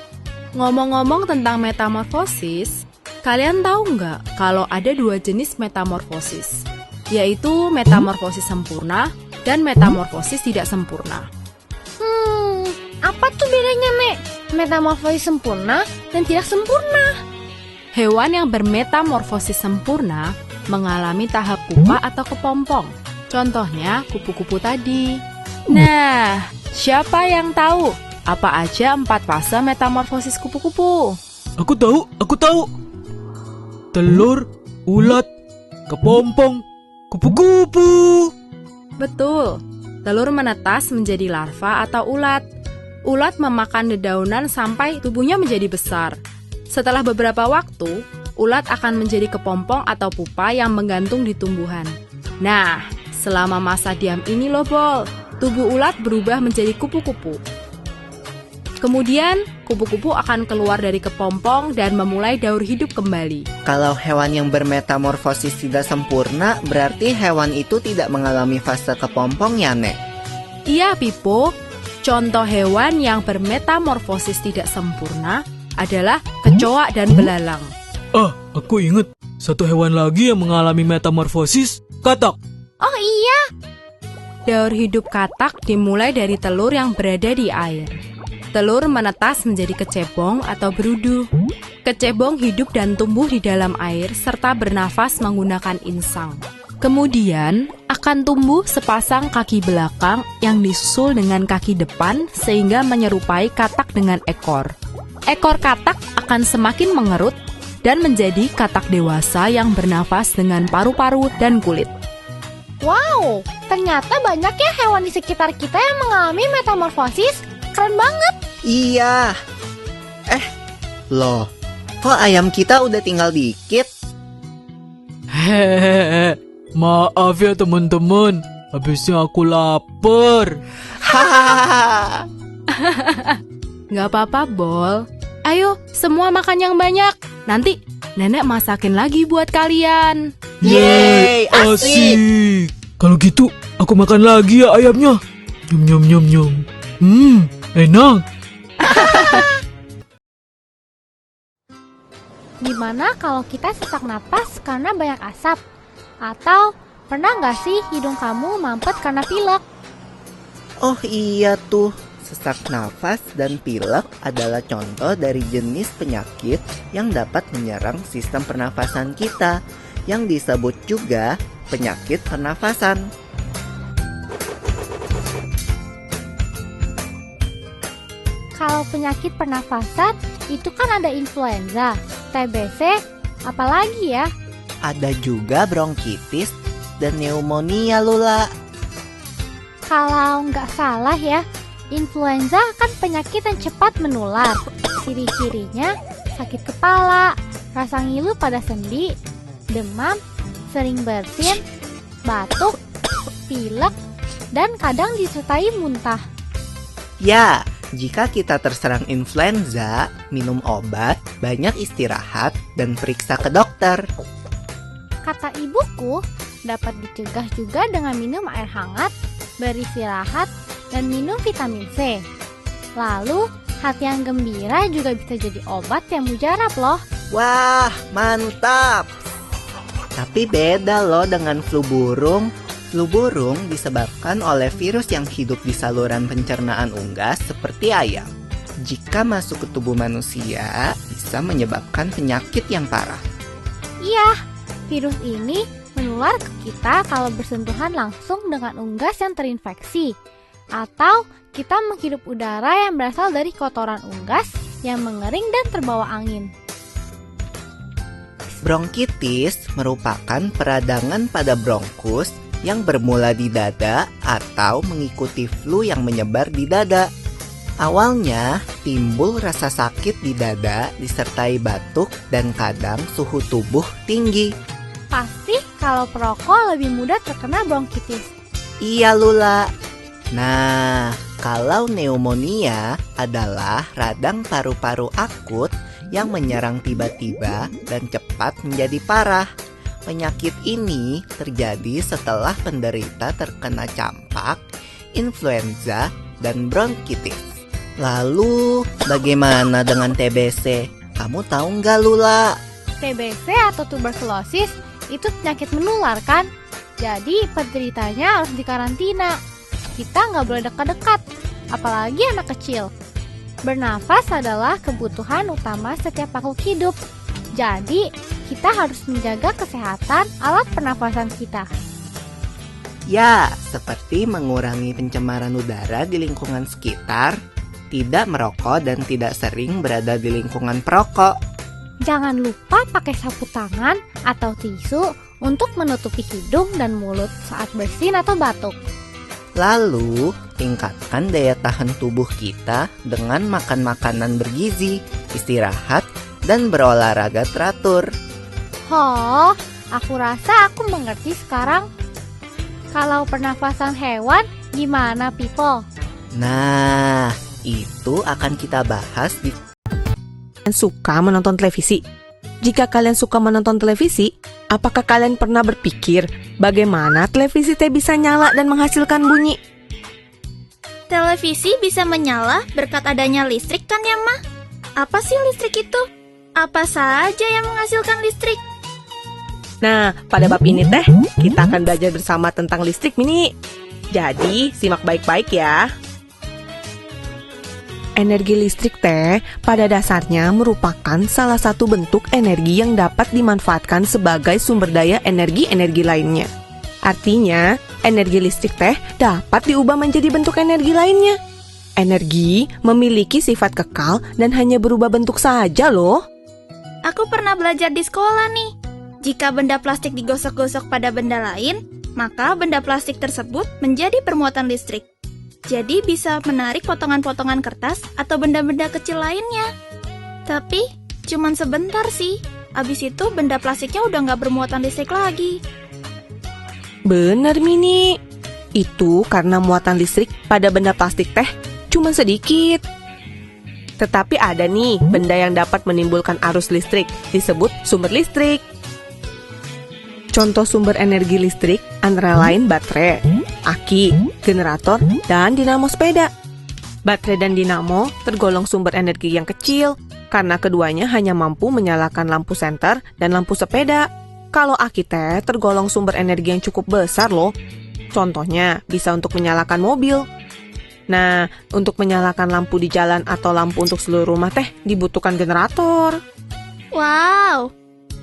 Ngomong-ngomong tentang metamorfosis, kalian tahu nggak kalau ada 2 jenis metamorfosis, yaitu metamorfosis sempurna dan metamorfosis tidak sempurna. Apa tuh bedanya, Mek? Metamorfosis sempurna dan tidak sempurna. Hewan yang bermetamorfosis sempurna mengalami tahap pupa atau kepompong. Contohnya kupu-kupu tadi. Nah, siapa yang tahu apa aja 4 fase metamorfosis kupu-kupu? Aku tahu. Telur, ulat, kepompong, kupu-kupu. Betul, telur menetas menjadi larva atau ulat. Ulat memakan dedaunan sampai tubuhnya menjadi besar. Setelah beberapa waktu, ulat akan menjadi kepompong atau pupa yang menggantung di tumbuhan. Nah, selama masa diam ini loh, Bol, tubuh ulat berubah menjadi kupu-kupu. Kemudian, kupu-kupu akan keluar dari kepompong dan memulai daur hidup kembali. Kalau hewan yang bermetamorfosis tidak sempurna, berarti hewan itu tidak mengalami fase kepompong ya, Nek? Iya, Pipo. Contoh hewan yang bermetamorfosis tidak sempurna adalah kecoa dan belalang. Aku ingat. Satu hewan lagi yang mengalami metamorfosis, katak. Oh iya, Daur hidup katak dimulai dari telur yang berada di air. Telur menetas menjadi kecebong atau berudu. Kecebong hidup dan tumbuh di dalam air serta bernafas menggunakan insang. Kemudian akan tumbuh sepasang kaki belakang yang disusul dengan kaki depan sehingga menyerupai katak dengan ekor. Ekor katak akan semakin mengerut dan menjadi katak dewasa yang bernafas dengan paru-paru dan kulit. wow, ternyata banyak ya hewan di sekitar kita yang mengalami metamorfosis. Keren banget. Iya. Loh, kok ayam kita udah tinggal dikit? Hehehe. Maaf ya teman-teman, habisnya aku lapar. Hahaha. Nggak apa-apa, Bol. Ayo, semua makan yang banyak. Nanti nenek masakin lagi buat kalian. Yeay, asik. Asik. Kalau gitu, aku makan lagi ya ayamnya. Nyum nyum nyum nyum. Enak. Gimana kalau kita sesak napas karena banyak asap? Atau pernah nggak sih hidung kamu mampet karena pilek? Oh iya tuh, sesak nafas dan pilek adalah contoh dari jenis penyakit yang dapat menyerang sistem pernafasan kita, yang disebut juga penyakit pernafasan. Kalau penyakit pernafasan itu kan ada influenza, TBC, apalagi ya? Ada juga bronkitis dan pneumonia, Lula. Kalau nggak salah ya, influenza kan penyakit yang cepat menular. Ciri-cirinya sakit kepala, rasa ngilu pada sendi, demam, sering bersin, batuk, pilek, dan kadang disertai muntah. Ya, jika kita terserang influenza, minum obat, banyak istirahat, dan periksa ke dokter. Kata ibuku, dapat dicegah juga dengan minum air hangat, beristirahat, dan minum vitamin C. Lalu, hati yang gembira juga bisa jadi obat yang mujarab loh. Wah, mantap! Tapi beda loh dengan flu burung. Flu burung disebabkan oleh virus yang hidup di saluran pencernaan unggas seperti ayam. Jika masuk ke tubuh manusia, bisa menyebabkan penyakit yang parah. Iya, virus ini menular ke kita kalau bersentuhan langsung dengan unggas yang terinfeksi, atau kita menghirup udara yang berasal dari kotoran unggas yang mengering dan terbawa angin. Bronkitis merupakan peradangan pada bronkus yang bermula di dada atau mengikuti flu yang menyebar di dada. Awalnya timbul rasa sakit di dada disertai batuk dan kadang suhu tubuh tinggi. Pasti kalau perokok lebih mudah terkena bronkitis. Iya, Lula. Nah, kalau pneumonia adalah radang paru-paru akut yang menyerang tiba-tiba dan cepat menjadi parah. Penyakit ini terjadi setelah penderita terkena campak, influenza, dan bronkitis. Lalu, bagaimana dengan TBC? Kamu tahu nggak, Lula? TBC atau tuberkulosis itu penyakit menular kan? Jadi penderitanya harus dikarantina. Kita nggak boleh dekat-dekat, apalagi anak kecil. Bernafas adalah kebutuhan utama setiap makhluk hidup. Jadi, kita harus menjaga kesehatan alat pernafasan kita. Ya, seperti mengurangi pencemaran udara di lingkungan sekitar, tidak merokok dan tidak sering berada di lingkungan perokok. Jangan lupa pakai sapu tangan atau tisu untuk menutupi hidung dan mulut saat bersin atau batuk. Lalu, tingkatkan daya tahan tubuh kita dengan makan makanan bergizi, istirahat, dan berolahraga teratur. Oh, aku rasa aku mengerti sekarang. Kalau pernafasan hewan, gimana, people? Nah, itu akan kita bahas di Kalian suka menonton televisi? Jika kalian suka menonton televisi, apakah kalian pernah berpikir bagaimana televisi teh bisa nyala dan menghasilkan bunyi? Televisi bisa menyala berkat adanya listrik kan ya, Ma? Apa sih listrik itu? Apa saja yang menghasilkan listrik? Nah, pada bab ini teh, kita akan belajar bersama tentang listrik, Mini. Jadi, simak baik-baik ya. Energi listrik teh pada dasarnya merupakan salah satu bentuk energi yang dapat dimanfaatkan sebagai sumber daya energi-energi lainnya. Artinya, energi listrik teh dapat diubah menjadi bentuk energi lainnya. Energi memiliki sifat kekal dan hanya berubah bentuk saja loh. Aku pernah belajar di sekolah nih. Jika benda plastik digosok-gosok pada benda lain, maka benda plastik tersebut menjadi bermuatan listrik. Jadi bisa menarik potongan-potongan kertas atau benda-benda kecil lainnya. Tapi cuman sebentar sih. Abis itu benda plastiknya udah nggak bermuatan listrik lagi. Bener, Mini. Itu karena muatan listrik pada benda plastik teh cuma sedikit. Tetapi ada nih benda yang dapat menimbulkan arus listrik, disebut sumber listrik. Contoh sumber energi listrik antara lain baterai, aki, generator, dan dinamo sepeda. Baterai dan dinamo tergolong sumber energi yang kecil karena keduanya hanya mampu menyalakan lampu senter dan lampu sepeda. Kalau aki teh tergolong sumber energi yang cukup besar loh. Contohnya bisa untuk menyalakan mobil. Nah, untuk menyalakan lampu di jalan atau lampu untuk seluruh rumah teh dibutuhkan generator. Wow,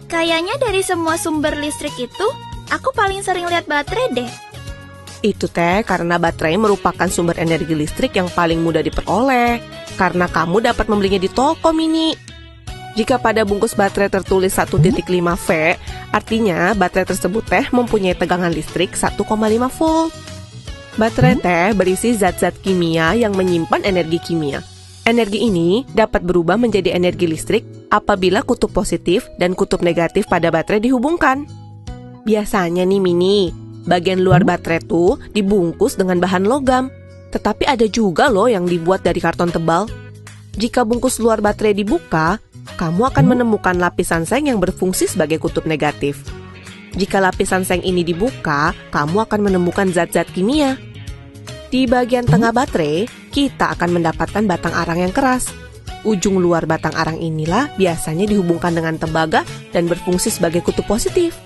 kayaknya dari semua sumber listrik itu, aku paling sering lihat baterai deh. Itu teh karena baterai merupakan sumber energi listrik yang paling mudah diperoleh. Karena kamu dapat membelinya di toko, Mini. Jika pada bungkus baterai tertulis 1.5V, artinya baterai tersebut teh mempunyai tegangan listrik 1,5 volt. Baterai teh berisi zat-zat kimia yang menyimpan energi kimia. Energi ini dapat berubah menjadi energi listrik apabila kutub positif dan kutub negatif pada baterai dihubungkan. Biasanya nih, Mini, bagian luar baterai tuh dibungkus dengan bahan logam. Tetapi ada juga loh yang dibuat dari karton tebal. Jika bungkus luar baterai dibuka, kamu akan menemukan lapisan seng yang berfungsi sebagai kutub negatif. Jika lapisan seng ini dibuka, kamu akan menemukan zat-zat kimia. Di bagian tengah baterai, kita akan mendapatkan batang arang yang keras. Ujung luar batang arang inilah biasanya dihubungkan dengan tembaga dan berfungsi sebagai kutub positif.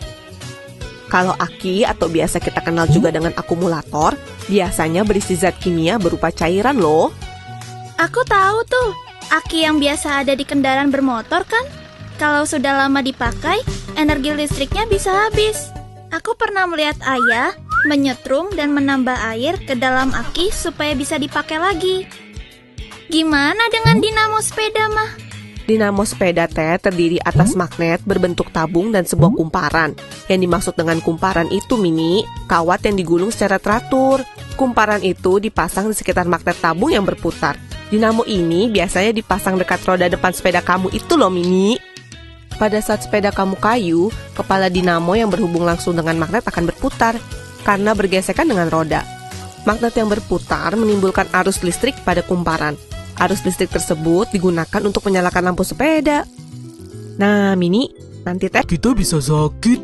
Kalau aki atau biasa kita kenal juga dengan akumulator, biasanya berisi zat kimia berupa cairan loh. Aku tahu tuh, aki yang biasa ada di kendaraan bermotor kan? Kalau sudah lama dipakai, energi listriknya bisa habis. Aku pernah melihat ayah menyetrum dan menambah air ke dalam aki supaya bisa dipakai lagi. Gimana dengan dinamo sepeda, Mah? Dinamo sepeda teh terdiri atas magnet berbentuk tabung dan sebuah kumparan. Yang dimaksud dengan kumparan itu, Mini, kawat yang digulung secara teratur. Kumparan itu dipasang di sekitar magnet tabung yang berputar. Dinamo ini biasanya dipasang dekat roda depan sepeda kamu itu loh, Mini. Pada saat sepeda kamu kayu, kepala dinamo yang berhubung langsung dengan magnet akan berputar karena bergesekan dengan roda. Magnet yang berputar menimbulkan arus listrik pada kumparan. Arus listrik tersebut digunakan untuk menyalakan lampu sepeda. Nah, Mini, nanti teh Kita bisa sakit.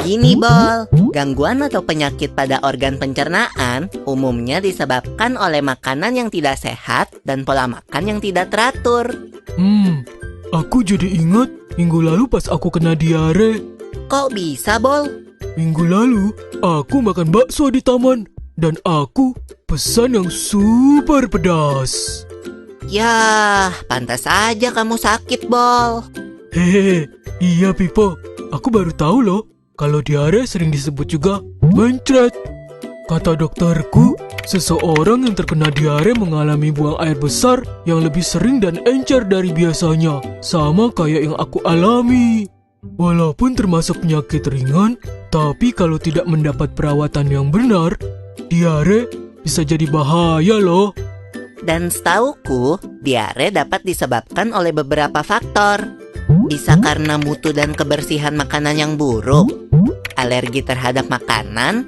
Begini, Bol. Gangguan atau penyakit pada organ pencernaan umumnya disebabkan oleh makanan yang tidak sehat dan pola makan yang tidak teratur. Aku jadi ingat minggu lalu pas aku kena diare. Kok bisa, Bol? Minggu lalu, aku makan bakso di taman. Dan aku pesan yang super pedas. Yah, pantas aja kamu sakit, Bol. Hehehe, iya Pipo. Aku baru tahu loh, kalau diare sering disebut juga mencret. Kata dokterku, seseorang yang terkena diare mengalami buang air besar yang lebih sering dan encer dari biasanya. Sama kayak yang aku alami. Walaupun termasuk penyakit ringan, tapi kalau tidak mendapat perawatan yang benar, diare bisa jadi bahaya loh. Dan setauku, diare dapat disebabkan oleh beberapa faktor. Bisa karena mutu dan kebersihan makanan yang buruk, alergi terhadap makanan,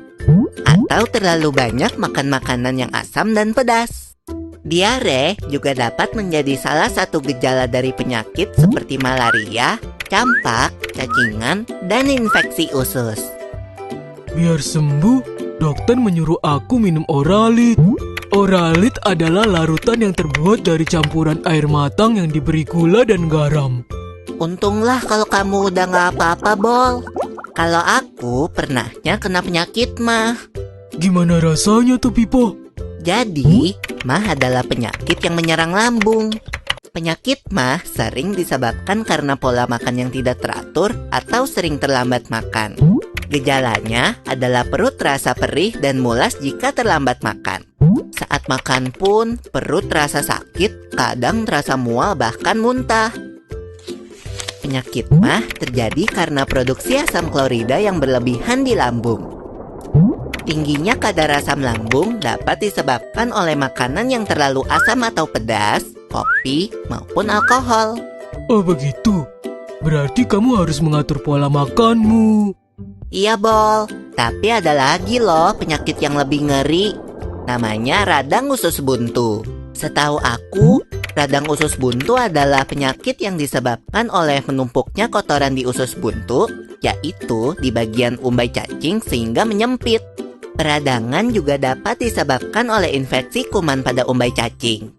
atau terlalu banyak makan makanan yang asam dan pedas. Diare juga dapat menjadi salah satu gejala dari penyakit seperti malaria, campak, cacingan, dan infeksi usus. Biar sembuh, dokter menyuruh aku minum Oralit. Oralit adalah larutan yang terbuat dari campuran air matang yang diberi gula dan garam. Untunglah kalau kamu udah gak apa-apa, Bol. Kalau aku pernahnya kena penyakit mah. Gimana rasanya tuh, Pipo? Jadi, mah adalah penyakit yang menyerang lambung. Penyakit mah sering disebabkan karena pola makan yang tidak teratur atau sering terlambat makan. Gejalanya adalah perut terasa perih dan mulas jika terlambat makan. Saat makan pun, perut terasa sakit, kadang terasa mual bahkan muntah. Penyakit mah terjadi karena produksi asam klorida yang berlebihan di lambung. Tingginya kadar asam lambung dapat disebabkan oleh makanan yang terlalu asam atau pedas, kopi, maupun alkohol. Oh begitu, berarti kamu harus mengatur pola makanmu. Iya, Bol. Tapi ada lagi loh penyakit yang lebih ngeri. Namanya radang usus buntu. Setahu aku, radang usus buntu adalah penyakit yang disebabkan oleh menumpuknya kotoran di usus buntu, yaitu di bagian umbai cacing sehingga menyempit. Peradangan juga dapat disebabkan oleh infeksi kuman pada umbai cacing.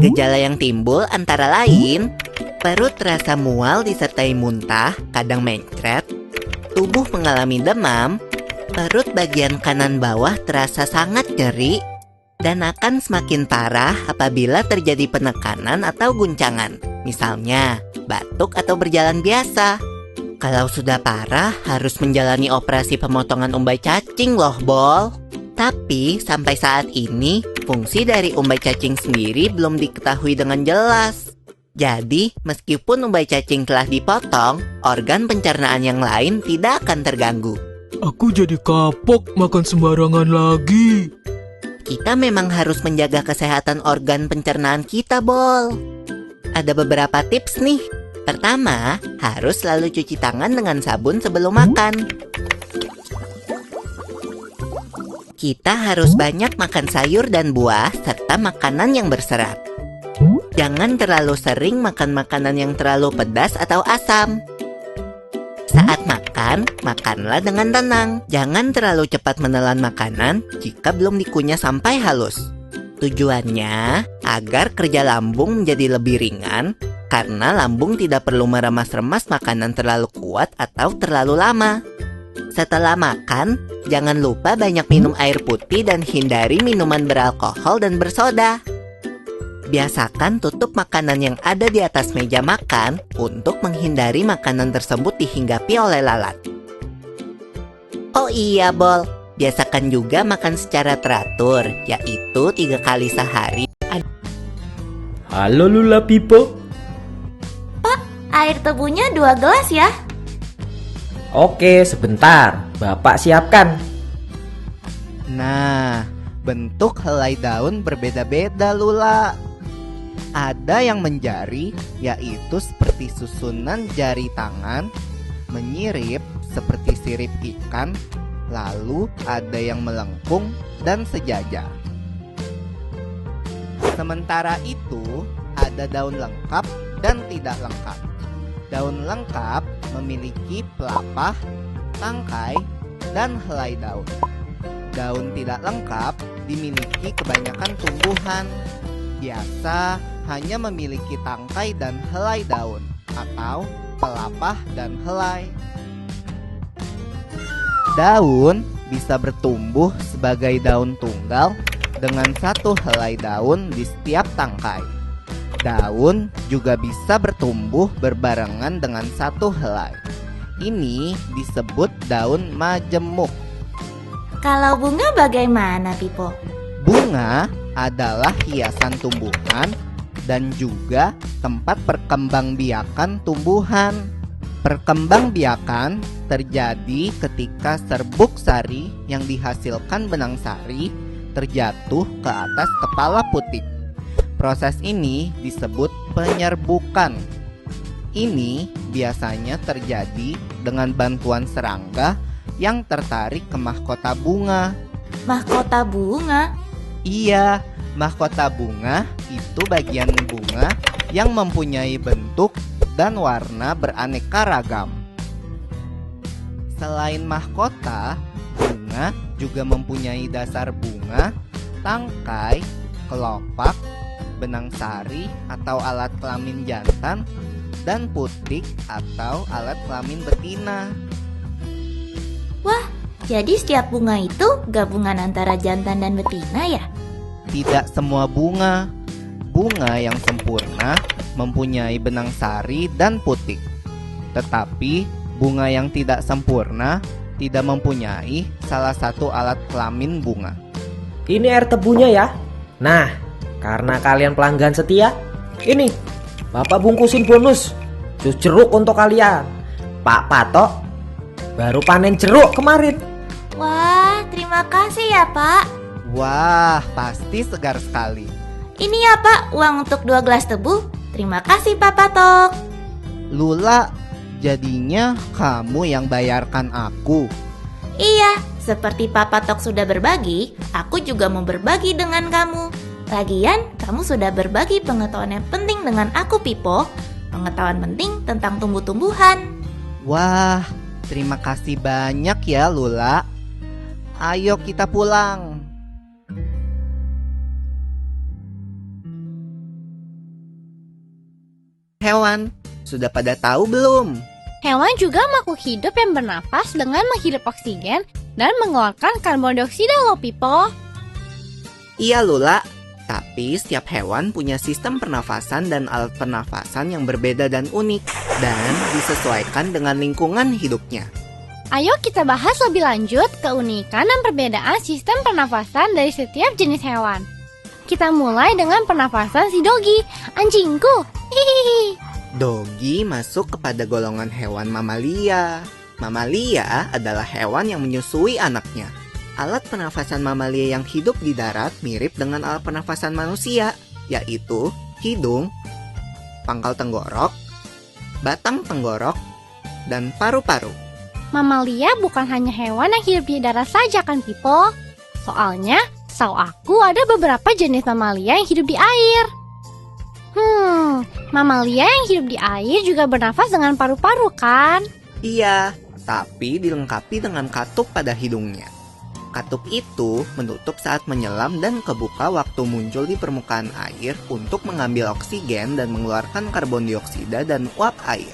Gejala yang timbul antara lain, perut terasa mual disertai muntah, kadang mencret, tubuh mengalami demam, perut bagian kanan bawah terasa sangat nyeri, dan akan semakin parah apabila terjadi penekanan atau guncangan, misalnya batuk atau berjalan biasa. Kalau sudah parah, harus menjalani operasi pemotongan umbai cacing loh, Bol. Tapi sampai saat ini, fungsi dari umbai cacing sendiri belum diketahui dengan jelas. Jadi, meskipun umbai cacing telah dipotong, organ pencernaan yang lain tidak akan terganggu. Aku jadi kapok makan sembarangan lagi. Kita memang harus menjaga kesehatan organ pencernaan kita, Bol. Ada beberapa tips nih. Pertama, harus selalu cuci tangan dengan sabun sebelum makan. Kita harus banyak makan sayur dan buah serta makanan yang berserat. Jangan terlalu sering makan makanan yang terlalu pedas atau asam. Saat makan, makanlah dengan tenang. Jangan terlalu cepat menelan makanan jika belum dikunyah sampai halus. Tujuannya agar kerja lambung menjadi lebih ringan, karena lambung tidak perlu meremas-remas makanan terlalu kuat atau terlalu lama. Setelah makan, jangan lupa banyak minum air putih dan hindari minuman beralkohol dan bersoda. Biasakan tutup makanan yang ada di atas meja makan untuk menghindari makanan tersebut dihinggapi oleh lalat. Oh iya, Bol, biasakan juga makan secara teratur, yaitu 3 kali sehari. Halo Lula Pipo. Air tebunya 2 gelas ya. Oke, sebentar. Bapak siapkan. Nah, bentuk helai daun berbeda-beda, Lula. Ada yang menjari, yaitu seperti susunan jari tangan, menyirip seperti sirip ikan, lalu ada yang melengkung dan sejajar. Sementara itu, ada daun lengkap dan tidak lengkap. Daun lengkap memiliki pelapah, tangkai, dan helai daun. Daun tidak lengkap dimiliki kebanyakan tumbuhan. Biasa hanya memiliki tangkai dan helai daun, atau pelepah dan helai. Daun bisa bertumbuh sebagai daun tunggal dengan satu helai daun di setiap tangkai. Daun juga bisa bertumbuh berbarengan dengan satu helai. Ini disebut daun majemuk. Kalau bunga bagaimana, Pipo? Bunga adalah hiasan tumbuhan dan juga tempat perkembangbiakan tumbuhan. Perkembangbiakan terjadi ketika serbuk sari yang dihasilkan benang sari terjatuh ke atas kepala putik. Proses ini disebut penyerbukan. Ini biasanya terjadi dengan bantuan serangga yang tertarik ke mahkota bunga. Mahkota bunga? Iya, mahkota bunga itu bagian bunga yang mempunyai bentuk dan warna beraneka ragam. Selain mahkota, bunga juga mempunyai dasar bunga, tangkai, kelopak, benang sari atau alat kelamin jantan, dan putik atau alat kelamin betina. Wah, jadi setiap bunga itu gabungan antara jantan dan betina ya? Tidak semua bunga. Bunga yang sempurna mempunyai benang sari dan putik. Tetapi bunga yang tidak sempurna tidak mempunyai salah satu alat kelamin bunga. Ini air tebunya ya. Nah, karena kalian pelanggan setia, ini Bapak bungkusin bonus jus jeruk untuk kalian. Pak Patok baru panen jeruk kemarin. Wah, terima kasih ya, Pak. Wah, pasti segar sekali. Ini ya, Pak, uang untuk 2 gelas tebu. Terima kasih, Pak Patok. Lula, jadinya kamu yang bayarkan aku. Iya, seperti Pak Patok sudah berbagi, aku juga mau berbagi dengan kamu. Lagian, kamu sudah berbagi pengetahuan yang penting dengan aku, Pipo. Pengetahuan penting tentang tumbuh-tumbuhan. Wah, terima kasih banyak ya, Lula. Ayo kita pulang. Hewan, sudah pada tahu belum? Hewan juga makhluk hidup yang bernapas dengan menghirup oksigen dan mengeluarkan karbon dioksida loh, Pipo. Iya, Lula. Tapi setiap hewan punya sistem pernafasan dan alat pernafasan yang berbeda dan unik dan disesuaikan dengan lingkungan hidupnya. Ayo kita bahas lebih lanjut keunikan dan perbedaan sistem pernafasan dari setiap jenis hewan. Kita mulai dengan pernafasan si Dogi, anjingku. Hihihi. Dogi masuk kepada golongan hewan mamalia. Mamalia adalah hewan yang menyusui anaknya. Alat pernafasan mamalia yang hidup di darat mirip dengan alat pernafasan manusia, yaitu hidung, pangkal tenggorok, batang tenggorok, dan paru-paru. Mamalia bukan hanya hewan yang hidup di darat saja kan, Pipo? Soalnya, setahu aku ada beberapa jenis mamalia yang hidup di air. Mamalia yang hidup di air juga bernafas dengan paru-paru kan? Iya, tapi dilengkapi dengan katup pada hidungnya. Katup itu menutup saat menyelam dan kebuka waktu muncul di permukaan air untuk mengambil oksigen dan mengeluarkan karbon dioksida dan uap air.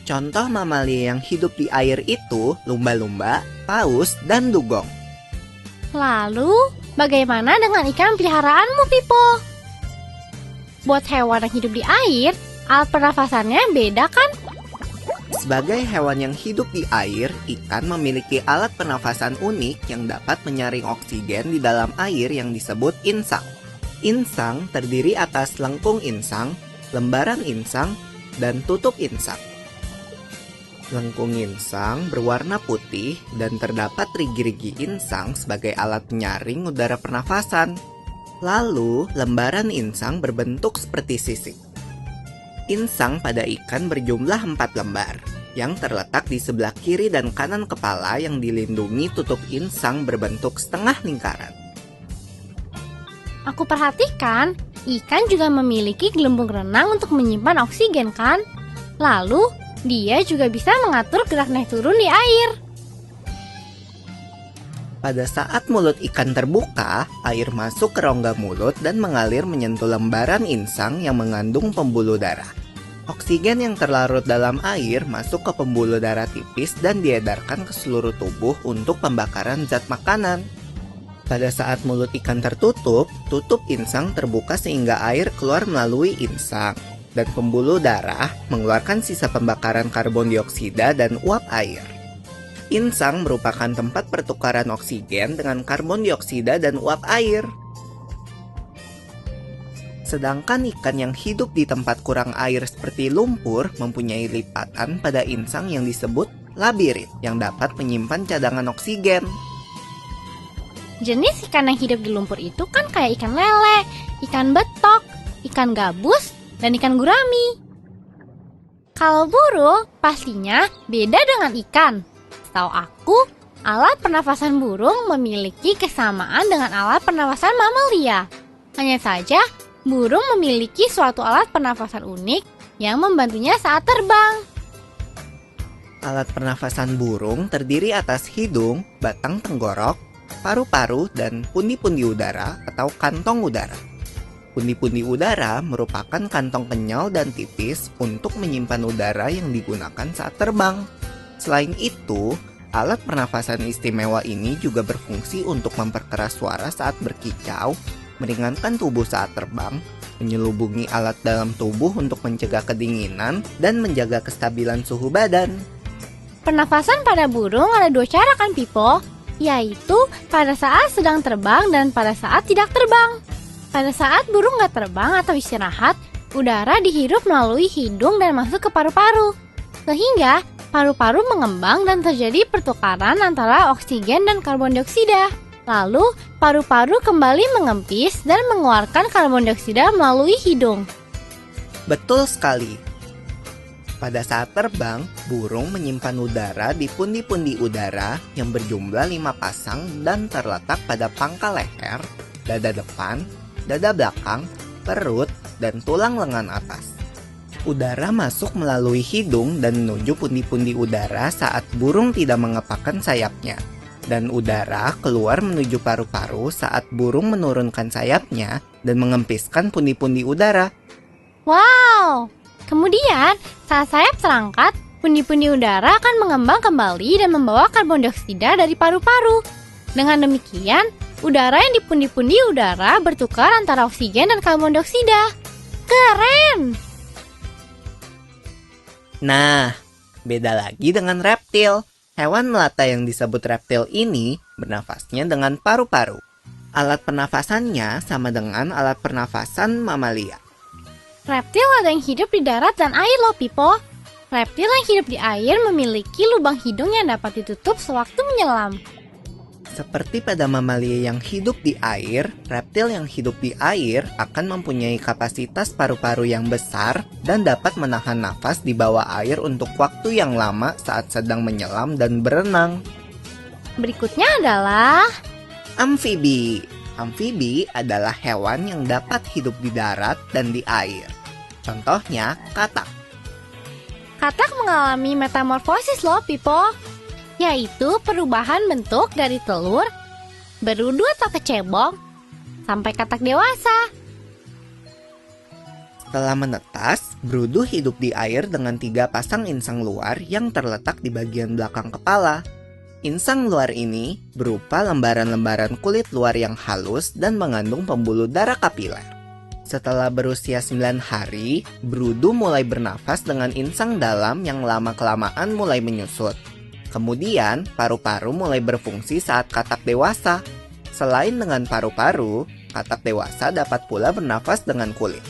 Contoh mamalia yang hidup di air itu lumba-lumba, paus, dan dugong. Lalu, bagaimana dengan ikan peliharaanmu, Pipo? Buat hewan yang hidup di air, alat pernafasannya beda kan? Sebagai hewan yang hidup di air, ikan memiliki alat pernafasan unik yang dapat menyaring oksigen di dalam air yang disebut insang. Insang terdiri atas lengkung insang, lembaran insang, dan tutup insang. Lengkung insang berwarna putih dan terdapat rigi-rigi insang sebagai alat penyaring udara pernafasan. Lalu, lembaran insang berbentuk seperti sisik. Insang pada ikan berjumlah 4 lembar, yang terletak di sebelah kiri dan kanan kepala yang dilindungi tutup insang berbentuk setengah lingkaran. Aku perhatikan, ikan juga memiliki gelembung renang untuk menyimpan oksigen kan? Lalu, Dia juga bisa mengatur gerak naik turun di air. Pada saat mulut ikan terbuka, air masuk ke rongga mulut dan mengalir menyentuh lembaran insang yang mengandung pembuluh darah. Oksigen yang terlarut dalam air masuk ke pembuluh darah tipis dan diedarkan ke seluruh tubuh untuk pembakaran zat makanan. Pada saat mulut ikan tertutup, tutup insang terbuka sehingga air keluar melalui insang. Dan pembuluh darah mengeluarkan sisa pembakaran karbon dioksida dan uap air. Insang merupakan tempat pertukaran oksigen dengan karbon dioksida dan uap air. Sedangkan ikan yang hidup di tempat kurang air seperti lumpur mempunyai lipatan pada insang yang disebut labirin yang dapat menyimpan cadangan oksigen. Jenis ikan yang hidup di lumpur itu kan kayak ikan lele, ikan betok, ikan gabus, dan ikan gurami. Kalau burung, pastinya beda dengan ikan. Setahu aku, alat pernafasan burung memiliki kesamaan dengan alat pernafasan mamalia. Hanya saja, burung memiliki suatu alat pernafasan unik yang membantunya saat terbang. Alat pernafasan burung terdiri atas hidung, batang tenggorok, paru-paru, dan pundi-pundi udara atau kantong udara. Pundi-pundi udara merupakan kantong kenyal dan tipis untuk menyimpan udara yang digunakan saat terbang. Selain itu, alat pernafasan istimewa ini juga berfungsi untuk memperkeras suara saat berkicau, meringankan tubuh saat terbang, menyelubungi alat dalam tubuh untuk mencegah kedinginan, dan menjaga kestabilan suhu badan. Pernafasan pada burung ada 2 cara kan, Pipo? Yaitu pada saat sedang terbang dan pada saat tidak terbang. Pada saat burung nggak terbang atau istirahat, udara dihirup melalui hidung dan masuk ke paru-paru. Sehingga paru-paru mengembang dan terjadi pertukaran antara oksigen dan karbon dioksida. Lalu, paru-paru kembali mengempis dan mengeluarkan karbon dioksida melalui hidung. Betul sekali. Pada saat terbang, burung menyimpan udara di pundi-pundi udara yang berjumlah 5 pasang dan terletak pada pangkal leher, dada depan, dada belakang, perut, dan tulang lengan atas. Udara masuk melalui hidung dan menuju pundi-pundi udara saat burung tidak mengepakkan sayapnya. Dan udara keluar menuju paru-paru saat burung menurunkan sayapnya dan mengempiskan pundi-pundi udara. Wow! Kemudian, saat sayap terangkat, pundi-pundi udara akan mengembang kembali dan membawa karbon dioksida dari paru-paru. Dengan demikian, udara yang di pundi-pundi udara bertukar antara oksigen dan karbon dioksida. Keren! Nah, beda lagi dengan reptil. Hewan melata yang disebut reptil ini bernafasnya dengan paru-paru. Alat pernafasannya sama dengan alat pernafasan mamalia. Reptil ada yang hidup di darat dan air loh, Pipo. Reptil yang hidup di air memiliki lubang hidung yang dapat ditutup sewaktu menyelam. Seperti pada mamalia yang hidup di air, reptil yang hidup di air akan mempunyai kapasitas paru-paru yang besar dan dapat menahan nafas di bawah air untuk waktu yang lama saat sedang menyelam dan berenang. Berikutnya adalah amfibi. Amfibi adalah hewan yang dapat hidup di darat dan di air. Contohnya, katak. Katak mengalami metamorfosis loh, Pipo. Yaitu perubahan bentuk dari telur, berudu atau kecebong, sampai katak dewasa. Setelah menetas, berudu hidup di air dengan 3 pasang insang luar yang terletak di bagian belakang kepala. Insang luar ini berupa lembaran-lembaran kulit luar yang halus dan mengandung pembuluh darah kapiler. Setelah berusia 9 hari, berudu mulai bernafas dengan insang dalam yang lama-kelamaan mulai menyusut. Kemudian, paru-paru mulai berfungsi saat katak dewasa. Selain dengan paru-paru, katak dewasa dapat pula bernafas dengan kulit.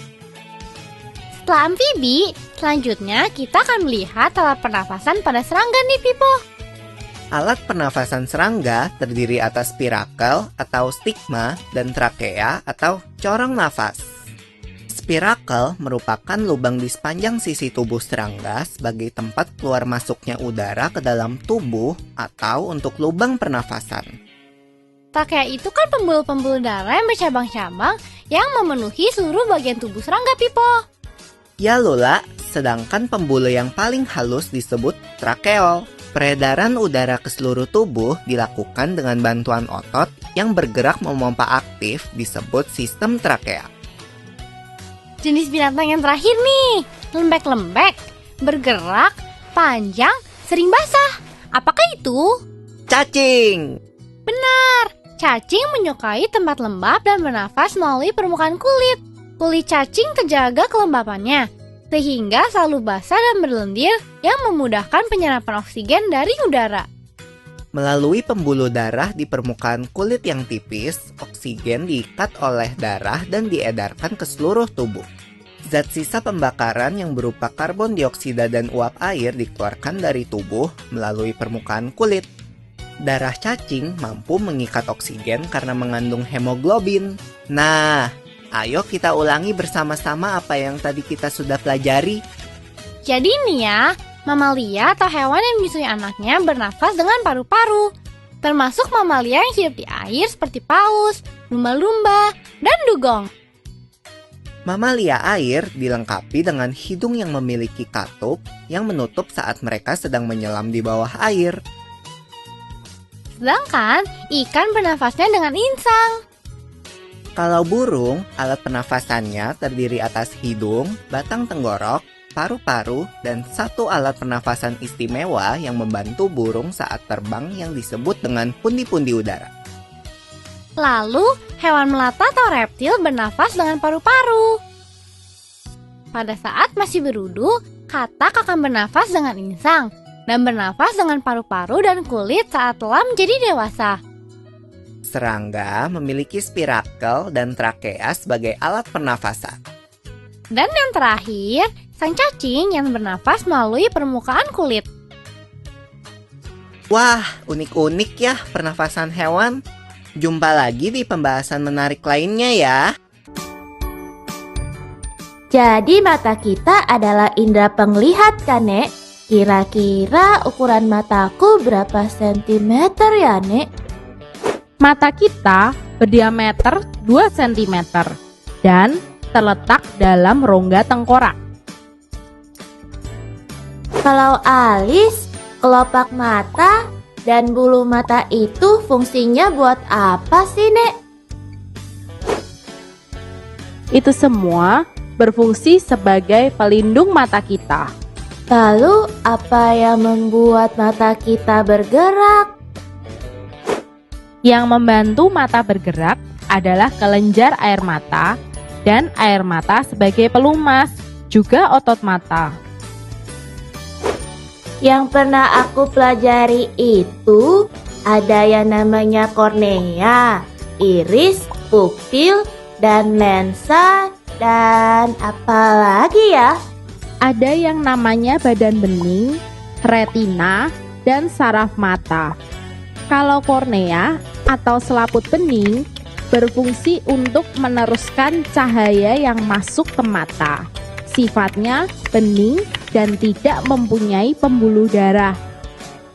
Setelah amfibi, selanjutnya kita akan melihat alat pernafasan pada serangga nih, Pipo. Alat pernafasan serangga terdiri atas spirakel atau stigma dan trakea atau corong nafas. Spirakel merupakan lubang di sepanjang sisi tubuh serangga sebagai tempat keluar masuknya udara ke dalam tubuh atau untuk lubang pernafasan. Trakea itu kan pembuluh-pembuluh darah yang bercabang-cabang yang memenuhi seluruh bagian tubuh serangga, Pipo. Ya Lola, sedangkan pembuluh yang paling halus disebut trakeol. Peredaran udara ke seluruh tubuh dilakukan dengan bantuan otot yang bergerak memompa aktif disebut sistem trakea. Jenis binatang yang terakhir nih, lembek-lembek, bergerak, panjang, sering basah. Apakah itu? Cacing! Benar, cacing menyukai tempat lembab dan bernafas melalui permukaan kulit. Kulit cacing terjaga kelembapannya, sehingga selalu basah dan berlendir yang memudahkan penyerapan oksigen dari udara. Melalui pembuluh darah di permukaan kulit yang tipis, oksigen diikat oleh darah dan diedarkan ke seluruh tubuh. Zat sisa pembakaran yang berupa karbon dioksida dan uap air dikeluarkan dari tubuh melalui permukaan kulit. Darah cacing mampu mengikat oksigen karena mengandung hemoglobin. Nah, ayo kita ulangi bersama-sama apa yang tadi kita sudah pelajari. Jadi nih ya, mamalia atau hewan yang menyusui anaknya bernafas dengan paru-paru. Termasuk mamalia yang hidup di air seperti paus, lumba-lumba, dan dugong. Mamalia air dilengkapi dengan hidung yang memiliki katup yang menutup saat mereka sedang menyelam di bawah air. Sedangkan ikan bernafasnya dengan insang. Kalau burung, alat pernafasannya terdiri atas hidung, batang tenggorok, paru-paru, dan satu alat pernafasan istimewa yang membantu burung saat terbang yang disebut dengan pundi-pundi udara. Lalu, hewan melata atau reptil bernafas dengan paru-paru. Pada saat masih berudu, katak akan bernafas dengan insang dan bernafas dengan paru-paru dan kulit saat telah menjadi dewasa. Serangga memiliki spirakel dan trakea sebagai alat pernafasan. Dan yang terakhir, sang cacing yang bernafas melalui permukaan kulit. Wah, unik-unik ya pernafasan hewan. Jumpa lagi di pembahasan menarik lainnya ya. Jadi mata kita adalah indera penglihat kan, Nek? Kira-kira ukuran mataku berapa sentimeter ya, Nek? Mata kita berdiameter 2 cm dan terletak dalam rongga tengkorak. Kalau alis, kelopak mata, dan bulu mata itu fungsinya buat apa sih, Nek? Itu semua berfungsi sebagai pelindung mata kita. Lalu, apa yang membuat mata kita bergerak? Yang membantu mata bergerak adalah kelenjar air mata dan air mata sebagai pelumas, juga otot mata. Yang pernah aku pelajari itu ada yang namanya kornea, iris, pupil, dan lensa, dan apa lagi ya? Ada yang namanya badan bening, retina, dan saraf mata. Kalau kornea atau selaput bening berfungsi untuk meneruskan cahaya yang masuk ke mata. Sifatnya bening dan tidak mempunyai pembuluh darah.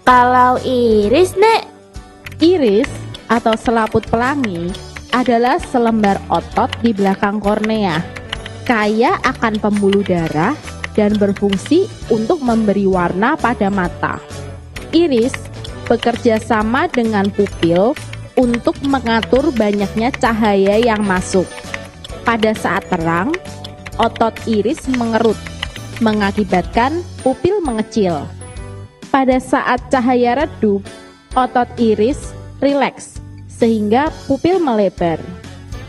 Kalau iris, Nek? Iris atau selaput pelangi adalah selembar otot di belakang kornea, kaya akan pembuluh darah dan berfungsi untuk memberi warna pada mata. Iris bekerja sama dengan pupil untuk mengatur banyaknya cahaya yang masuk. Pada saat terang, otot iris mengerut, mengakibatkan pupil mengecil. Pada saat cahaya redup, otot iris rileks, sehingga pupil melebar.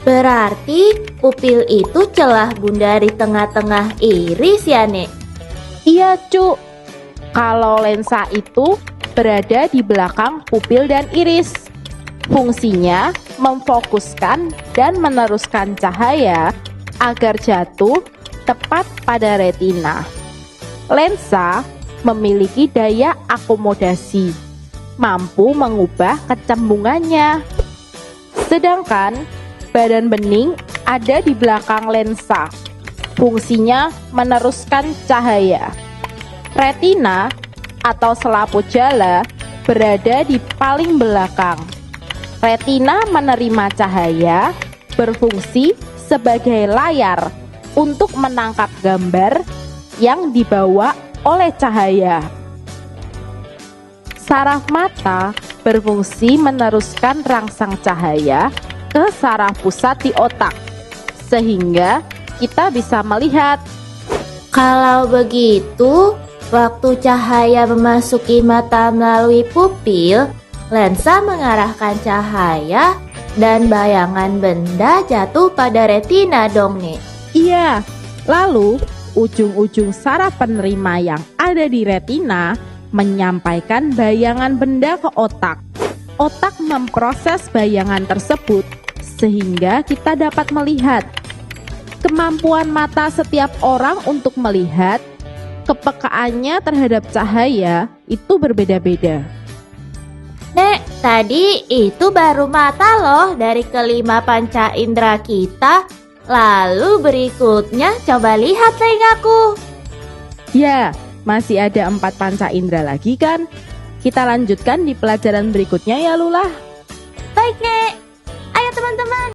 Berarti pupil itu celah bunda di tengah-tengah iris ya, Nek? Iya, Cuk. Kalau lensa itu berada di belakang pupil dan iris. Fungsinya memfokuskan dan meneruskan cahaya agar jatuh tepat pada retina. Lensa memiliki daya akomodasi, mampu mengubah kecembungannya. Sedangkan badan bening ada di belakang lensa. Fungsinya meneruskan cahaya. Retina atau selaput jala berada di paling belakang. Retina menerima cahaya, berfungsi sebagai layar untuk menangkap gambar yang dibawa oleh cahaya. Saraf mata berfungsi meneruskan rangsang cahaya ke saraf pusat di otak, sehingga kita bisa melihat. Kalau begitu, waktu cahaya memasuki mata melalui pupil, lensa mengarahkan cahaya dan bayangan benda jatuh pada retina dong, Nek. Iya, lalu ujung-ujung saraf penerima yang ada di retina menyampaikan bayangan benda ke otak. Otak memproses bayangan tersebut sehingga kita dapat melihat. Kemampuan mata setiap orang untuk melihat, kepekaannya terhadap cahaya itu berbeda-beda. Nek, tadi itu baru mata loh dari kelima panca indera kita. Lalu berikutnya coba lihat telingaku. Ya, masih ada 4 panca indera lagi kan? Kita lanjutkan di pelajaran berikutnya ya Lula. Baik, Nek. Ayo teman-teman.